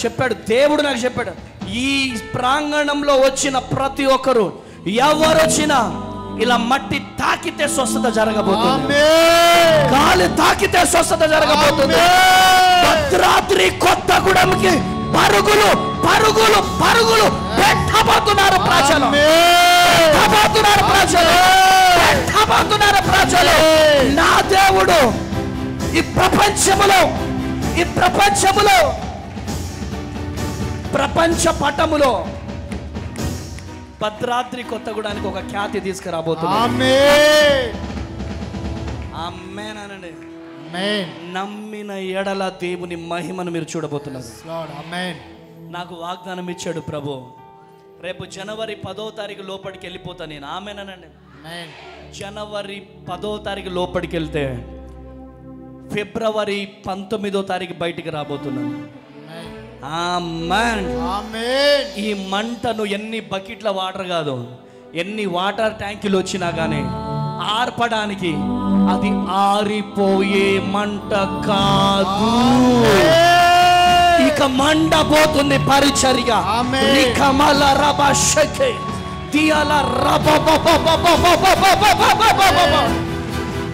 చెప్పాడు దేవుడు, నాకు చెప్పాడు. ఈ ప్రాంగణంలో వచ్చిన ప్రతి ఒక్కరు, ఎవరు వచ్చినా ఇలా మట్టి తాకితే స్వస్థత జరగబోతుంది, గాలి తాకితే స్వస్థత జరగబోతుంది. భద్రాద్రి కొత్తగూడెంకి పరుగులు పరుగులు పరుగులు పెట్టబోతున్నారు ప్రజలు. నా దేవుడు ఈ ప్రపంచములో ప్రపంచ పటములో భద్రాద్రి కొత్తగూడానికి ఒక ఖ్యాతి తీసుకురాబోతున్నాడు. ఆమేనండి. నమ్మిన ఎడల దేవుని మహిమను మీరు చూడబోతున్నారు. నాకు వాగ్దానం ఇచ్చాడు ప్రభు, రేపు జనవరి 10వ తారీఖు లోపలికి వెళ్ళిపోతా నేను. ఆమేనండి. జనవరి 10వ తారీఖు లోపలికి వెళ్తే ఫిబ్రవరి 19వ తారీఖు బయటికి రాబోతున్నాను. ఆమేన్. ఈ మంటను ఎన్ని బకెట్ల వాటర్ కాదు, ఎన్ని వాటర్ ట్యాంకులు వచ్చినా కానీ ఆర్పడానికి అది ఆరిపోయే మంట కాదు. ఇక మండబోతుంది పరిచర్య.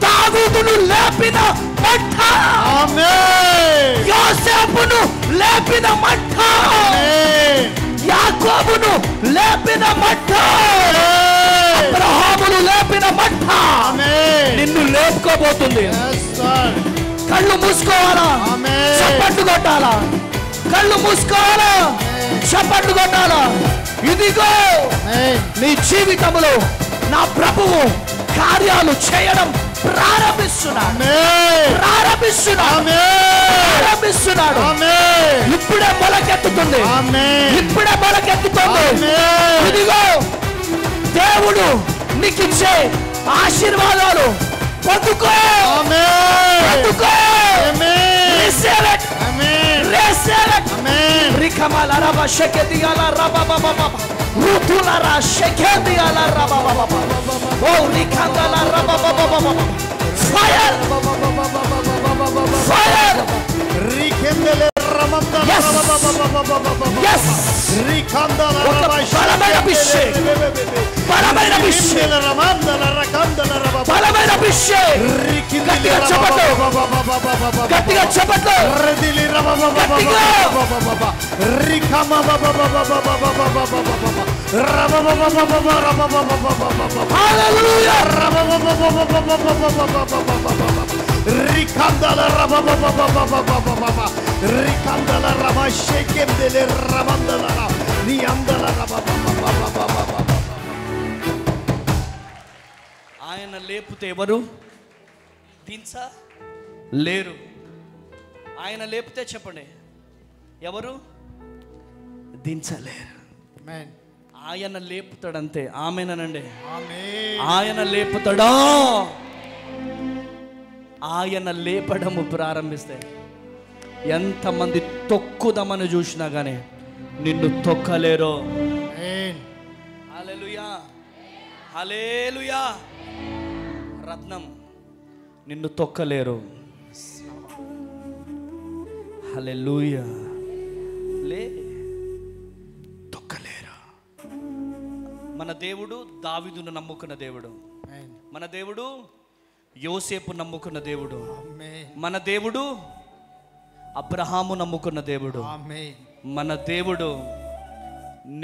దావీదును లేపిన మంట, యోసేపును లేపిన మంట, యాకోబును లేపిన మంట, అబ్రహామును లేపిన మంట, జరగబోతుంది. కళ్ళు మూసుకోవాలా, చప్పట్లు కొట్టాలా, కళ్ళు మూసుకోవాలా, చప్పట్లు కొట్టాలా. ఇదిగో నీ జీవితంలో నా ప్రభువు కార్యాలు చేయడం ప్రారంభిస్తున్నాడు. ఇప్పుడే మొలకెత్తుతుంది, ఇప్పుడే మొలకెత్తుతుంది. ఇదిగో దేవుడు నీకు ఇచ్చే ఆశీర్వాదాలు పొందుకో, పొందుకో. Receive it. Receive it. Rikamala raba shekediala raba baba baba. Rutula ra shekediala raba baba baba. Oh rikandala raba baba baba. Fire. Fire. Rikendele ramandala raba baba baba. Yes. Rikandala raba shekediala Balamena bishe ramandala rakandala raba. Balamena bishe. Gatiga chapatlo. Gatiga chapatlo. Redili raba baba baba. Rikama baba baba baba. Raba baba baba. Hallelujah. Raba baba baba. Rikandala raba baba. Rikandala raba shekendele ramandala. Niandala raba baba. ఆయన లేపితే ఎవరు లేరు. ఆయన లేపితే చెప్పండి, ఎవరు దించలేరు. ఆయన లేపుతాడంతే. ఆమేనండి. ఆయన లేపుతాడా? ఆయన లేపడము ప్రారంభిస్తే ఎంతమంది తొక్కుదామని చూసినా కానీ నిన్ను తొక్కలేరు. హల్లెలూయా, హల్లెలూయా. రత్నం నిన్ను తొక్కలేరు. హల్లెలూయా. తొక్కలేరు. మన దేవుడు దావీదును నమ్ముకున్న దేవుడు. మన దేవుడు యోసేపు నమ్ముకున్న దేవుడు. మన దేవుడు అబ్రహాము నమ్ముకున్న దేవుడు. మన దేవుడు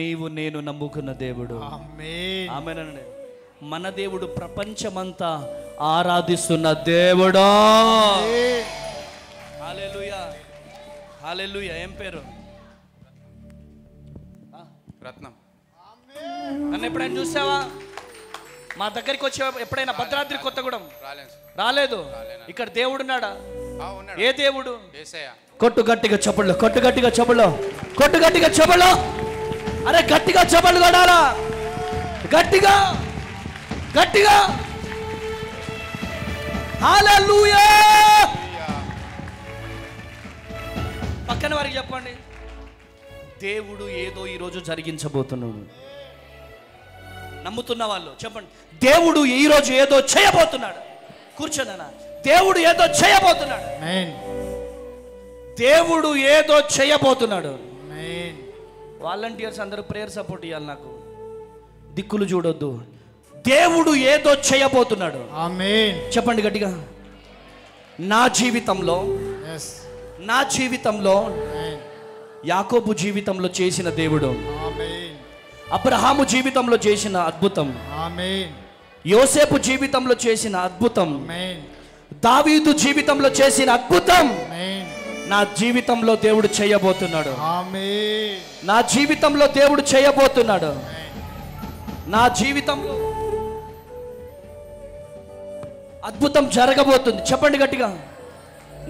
నీవు నేను నమ్ముకున్న దేవుడు. ఆమేనండి. మన దేవుడు ప్రపంచమంతా ఆరాధిస్తున్న దేవుడు. హల్లెలూయా, హల్లెలూయా. ఏం పేరు? రత్నం. నన్ను ఎప్పుడైనా చూసావా? మా దగ్గరికి వచ్చే ఎప్పుడైనా భద్రాద్రి కొత్తగూడెం రాలేదు. ఇక్కడ దేవుడు ఉన్నాడా? ఏ దేవుడు? కొట్టు గట్టిగా చప్పళ్ళు, కొట్టు గట్టిగా చప్పళ్ళు, కొట్టు గట్టిగా చప్పళ్ళు. అరే గట్టిగా చప్పళ్ళు కొట్టాలా, గట్టిగా గట్టిగా. హల్లెలూయా. పక్కన వారికి చెప్పండి, దేవుడు ఏదో ఈరోజు జరిగించబోతున్నాడు. నమ్ముతున్న వాళ్ళు చెప్పండి, దేవుడు ఈరోజు ఏదో చేయబోతున్నాడు. కూర్చోనా? దేవుడు ఏదో చేయబోతున్నాడు. దేవుడు ఏదో చేయబోతున్నాడు. వాలంటీర్స్ అందరూ ప్రేయర్ సపోర్ట్ ఇవ్వాలి. నాకు దిక్కులు చూడొద్దు. దేవుడు ఏదో చేయబోతున్నాడు. చెప్పండి గట్టిగా. నా జీవితంలో, నా జీవితంలో, యాకోబు జీవితంలో చేసిన దేవుడు, అబ్రహాము జీవితంలో చేసిన అద్భుతం, యోసేపు జీవితంలో చేసిన అద్భుతం, దావీదు జీవితంలో చేసిన అద్భుతం నా జీవితంలో దేవుడు చేయబోతున్నాడు. నా జీవితంలో దేవుడు చేయబోతున్నాడు. నా జీవితంలో అద్భుతం జరగబోతుంది. చెప్పండి గట్టిగా.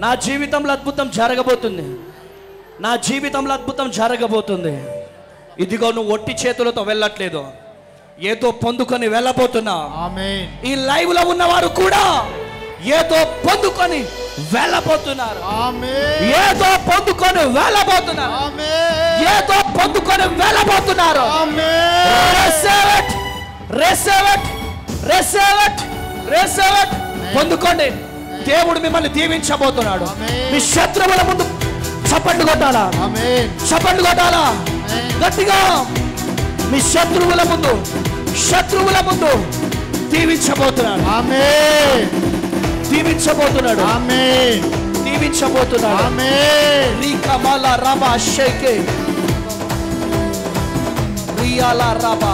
నా జీవితంలో అద్భుతం జరగబోతుంది. నా జీవితంలో అద్భుతం జరగబోతుంది. ఇదిగో నువ్వు ఒట్టి చేతులతో వెళ్ళట్లేదు, ఏదో పొందుకొని వెళ్ళబోతున్నా. ఈ లైవ్ లో ఉన్నవారు కూడా ఏదో పొందుకొని వెళ్ళబోతున్నారు. ఏదో పొందుకొని వెళ్ళబోతున్నారు. ఏదో పొందుకొని వెళ్ళబోతున్నారు. పొందుకోండి. దేవుడు మిమ్మల్ని దీవించబోతున్నాడు. మీ శత్రువుల ముందు చప్పట్లు కొట్టాలా, చప్పట్లు కొట్టాలా గట్టిగా. మీ శత్రువుల ముందు, శత్రువుల ముందు దీవించబోతున్నాడు. దీవించబోతున్నాడు. దీవించబోతున్నాడు. రీకమాల రబా షేకే రియాల రబా.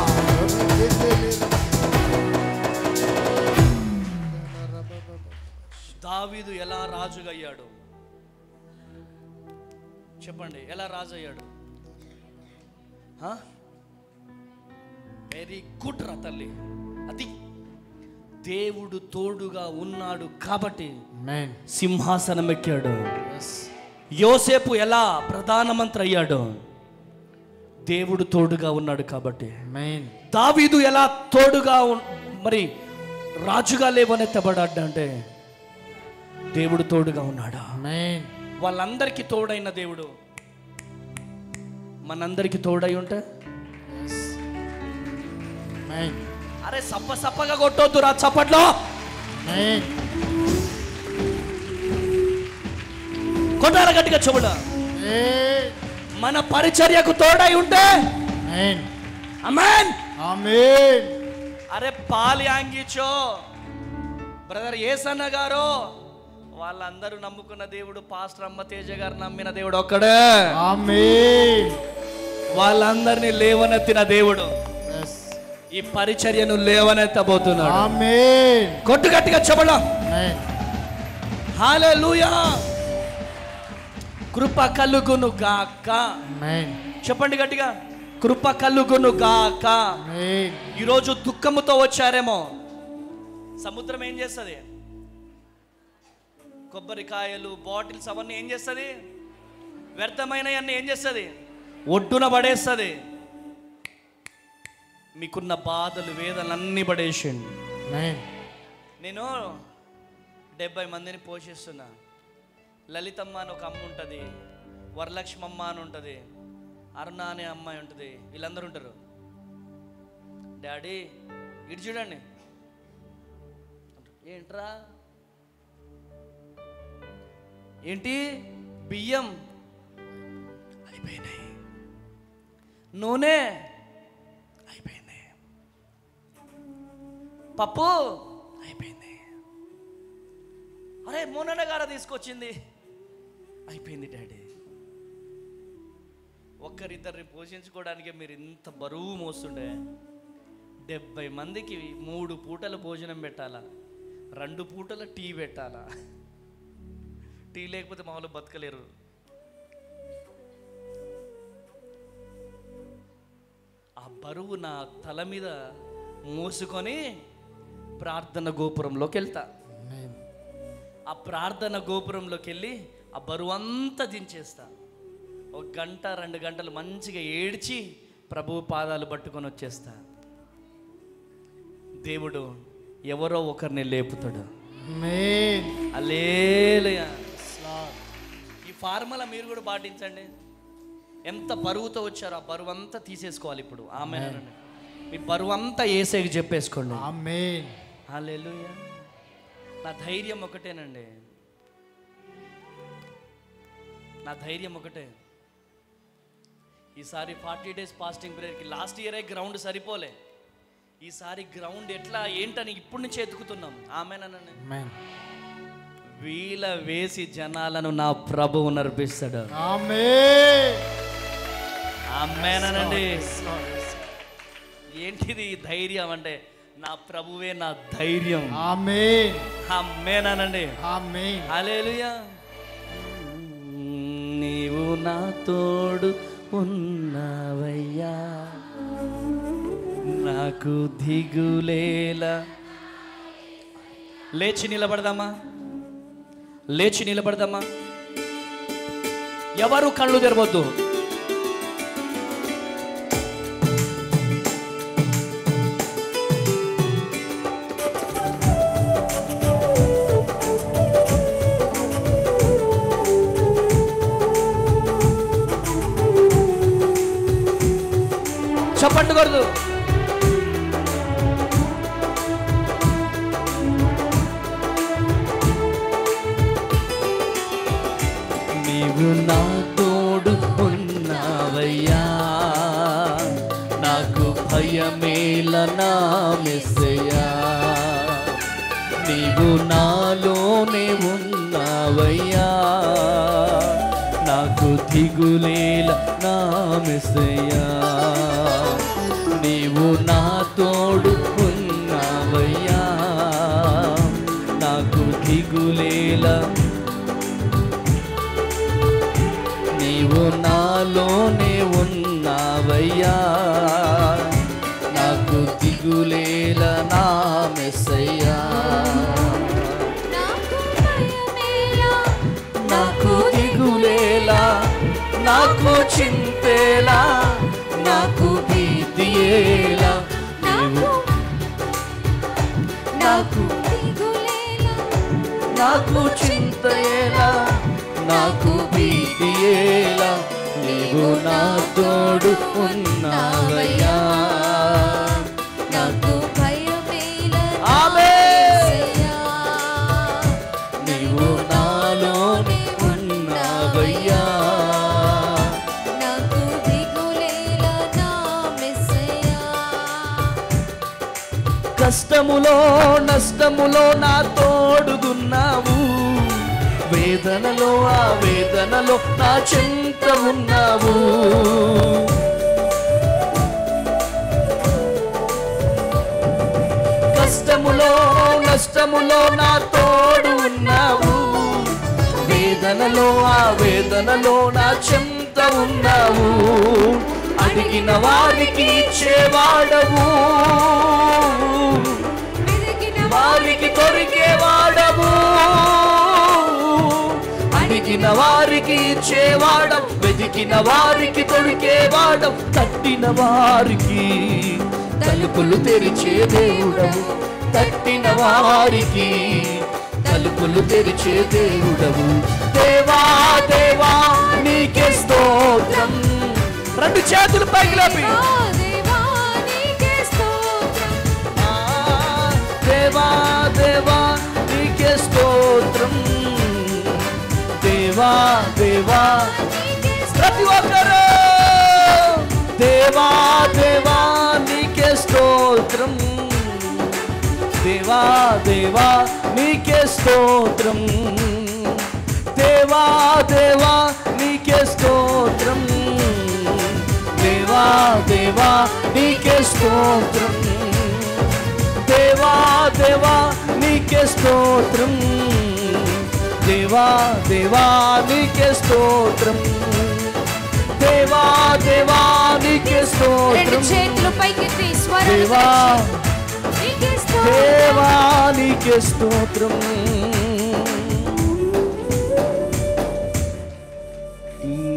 దావీదు ఎలా రాజుగా అయ్యాడు చెప్పండి, ఎలా రాజు అయ్యాడు? వెరీ గుడ్ రా తల్లి. అది దేవుడు తోడుగా ఉన్నాడు కాబట్టి సింహాసనం ఎక్కాడు. యోసేపు ఎలా ప్రధానమంత్రి అయ్యాడు? దేవుడు తోడుగా ఉన్నాడు కాబట్టి. దావీదు ఎలా తోడుగా మరి రాజుగా లేవనెత్తబడ్డా అంటే దేవుడు తోడుగా ఉన్నాడు. వాళ్ళందరికీ తోడైన దేవుడు మనందరికీ తోడై ఉంటే, అరే సప్పగా కొట్టొద్దు రా చప్పట్లో. కొట్టాల గట్టిగా చెబుడా. మన పరిచర్యకు తోడై ఉంటే ఆమేన్ ఆమేన్. అరే పాలి యాంగిచో బ్రదర్ ఏసన్న గారు వాళ్ళందరూ నమ్ముకున్న దేవుడు, పాస్టర్ అమ్మ తేజ గారు నమ్మిన దేవుడు ఒక్కడే. ఆమేన్. వాళ్ళందరినీ లేవనెత్తిన దేవుడు ఈ పరిచర్యను లేవనెత్తబోతున్నాడు. ఆమేన్. కొట్టు గట్టిగా చెప్పడం. హల్లెలూయా. కృప కలుగును గాక. చెప్పండి గట్టిగా, కృప కలుగును గాక. ఈరోజు దుఃఖముతో వచ్చారేమో, సముద్రం ఏం చేస్తుంది? కొబ్బరికాయలు, బాటిల్స్ అవన్నీ ఏం చేస్తుంది? వ్యర్థమైనవన్నీ ఏం చేస్తుంది? ఒడ్డున పడేస్తుంది. మీకున్న బాధలు, వేదనలు అన్నీ పడేసిండు. నేను 70 మందిని పోషిస్తున్నా. లలితమ్మ అని ఒక అమ్మ ఉంటుంది, వరలక్ష్మమ్మ అని ఉంటుంది, అరుణ అనే అమ్మాయి ఉంటుంది. వీళ్ళందరూ ఉంటారు. డాడీ ఇటు చూడండి. ఏంట్రా? ఏంటి? బియ్యం అయిపోయినాయి, నూనె అయిపోయింది, పప్పు అయిపోయింది. అరే మోనన్న గారు తీసుకొచ్చింది, అయిపోయింది డాడీ. ఒక్కరిద్దరిని పోషించుకోవడానికి మీరు ఇంత బరువు మోస్తుండే. 70 మందికి 3 పూటల భోజనం పెట్టాలా, 2 పూటల టీ పెట్టాలా. టీ లేకపోతే మామూలు బతకలేరు. ఆ బరువు నా తల మీద మోసుకొని ప్రార్థన గోపురంలోకి వెళ్తా. ఆ ప్రార్థన గోపురంలోకి వెళ్ళి ఆ బరువు అంతా దించేస్తా. 1 గంట 2 గంటలు మంచిగా ఏడ్చి ప్రభువు పాదాలు పట్టుకొని వచ్చేస్తా. దేవుడు ఎవరో ఒకరిని లేపుతాడు. హల్లెలూయా. ఈ ఫార్ములా మీరు కూడా పాటించండి. ఎంత బరువుతో వచ్చారో ఆ బరువు అంతా తీసేసుకోవాలి ఇప్పుడు. ఆమేన్. మీ బరువు అంతా యేసుకి చెప్పేసుకోండి. ఆమేన్. హల్లెలూయా. నా ధైర్యం ఒకటేనండి, నా ధైర్యం ఒకటే. ఈసారి 40 days ఫాస్టింగ్ ప్రేయర్కి లాస్ట్ ఇయరే గ్రౌండ్ సరిపోలే. ఈసారి గ్రౌండ్ ఎట్లా ఏంటని ఇప్పటి నుంచి ఎత్తుకుతున్నాం. ఆమేనండి. వీల వేసి జనాలను నా ప్రభువు నడిపిస్తాడు. ఆమేనండి. ఏంటిది ధైర్యం అంటే? నా ప్రభువే నా ధైర్యం. ఆమేన్. ఆమేనండి. ఆమేన్. హల్లెలూయా. నీవు నా తోడు ఉన్నావయ్యా, నాకు దిగులేలా. లేచి నిలబడదామా, లేచి నిలబడదామా. ఎవరు కళ్ళు తెరవద్దు. చప్పట్టుకూడదు. నీవు నా తోడు ఉన్నావయ్యా, నాకు భయమేల నా మెస్సయ్యా. నీవు నాలోనే ఉన్నావయ్యా, నాకు దిగులేల నా మెస్సయ్యా. నీవు నా తోడు ఉన్నావయ్యా, నాకు దిగులేలా, నీవు నాలోనే ఉన్నావయ్యా. నాకు దిగులేలా నా మెస్సయ్యా, నాకు దిగులేలా, నాకు చింతేలా, నాకు భీతియేలా, నీవు నాకు నాకు చింతయేలా, నాకు భీతియేలా, నీవు నా తోడు ఉన్నావయ్యా. నాకు భయమేలా, నీవు నాలోనే ఉన్నావయ్యా. నాకు దిగులేలా నా మెస్సయ్యా. కష్టములో నష్టములో నా తోడుగున్నావు, వేదనలో ఆ వేదనలో నా చెంత ఉన్నావు. కష్టములో నష్టములో నా తోడు ఉన్నావు, వేదనలో ఆ వేదనలో నా చెంత ఉన్నావు. అడిగిన వారికి ఇచ్చేవాడవు, వారికి దొరికేవాడవు. అడిగిన వారికి ఇచ్చేవాడం, వెతికిన వారికి దొరికేవాడం. తట్టిన వారికి తలుపులు తెరిచే దేవుడవు, తట్టిన వారికి తలుపులు తెరిచే దేవుడవు. దేవా దేవా నీకే స్తోత్రం. రెండు చేతులు పైకి లేపి, దేవా దేవా నీకే స్తోత్రం. దేవా దేవా ప్రతి ఒక్కరు దేవా దేవా నీకే స్తోత్రం. దేవా దేవా నీకే స్తోత్రం. దేవా దేవా నీకే స్తోత్రం. దేవా దేవా నీకే స్తోత్రం. దేవా దేవా నీకే స్తోత్రం. దేవా దేవా నీకే స్తోత్రం. దేవా దేవా నీకే స్తోత్రం. చేతులు పైకెత్తి దేవా దేవా నీకే స్తోత్రం.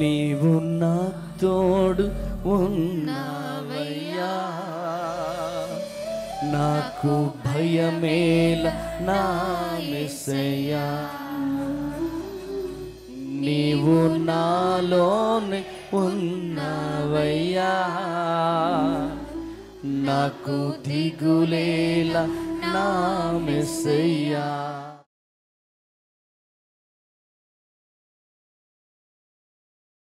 నీవు నా తోడు ఉన్నావయ్యా. నాకు భయమేల నా మెస్సయ్యా. నీవు నాలోనే ఉన్నావయ్యా. నాకు దిగులేల నా మెస్సయ్యా.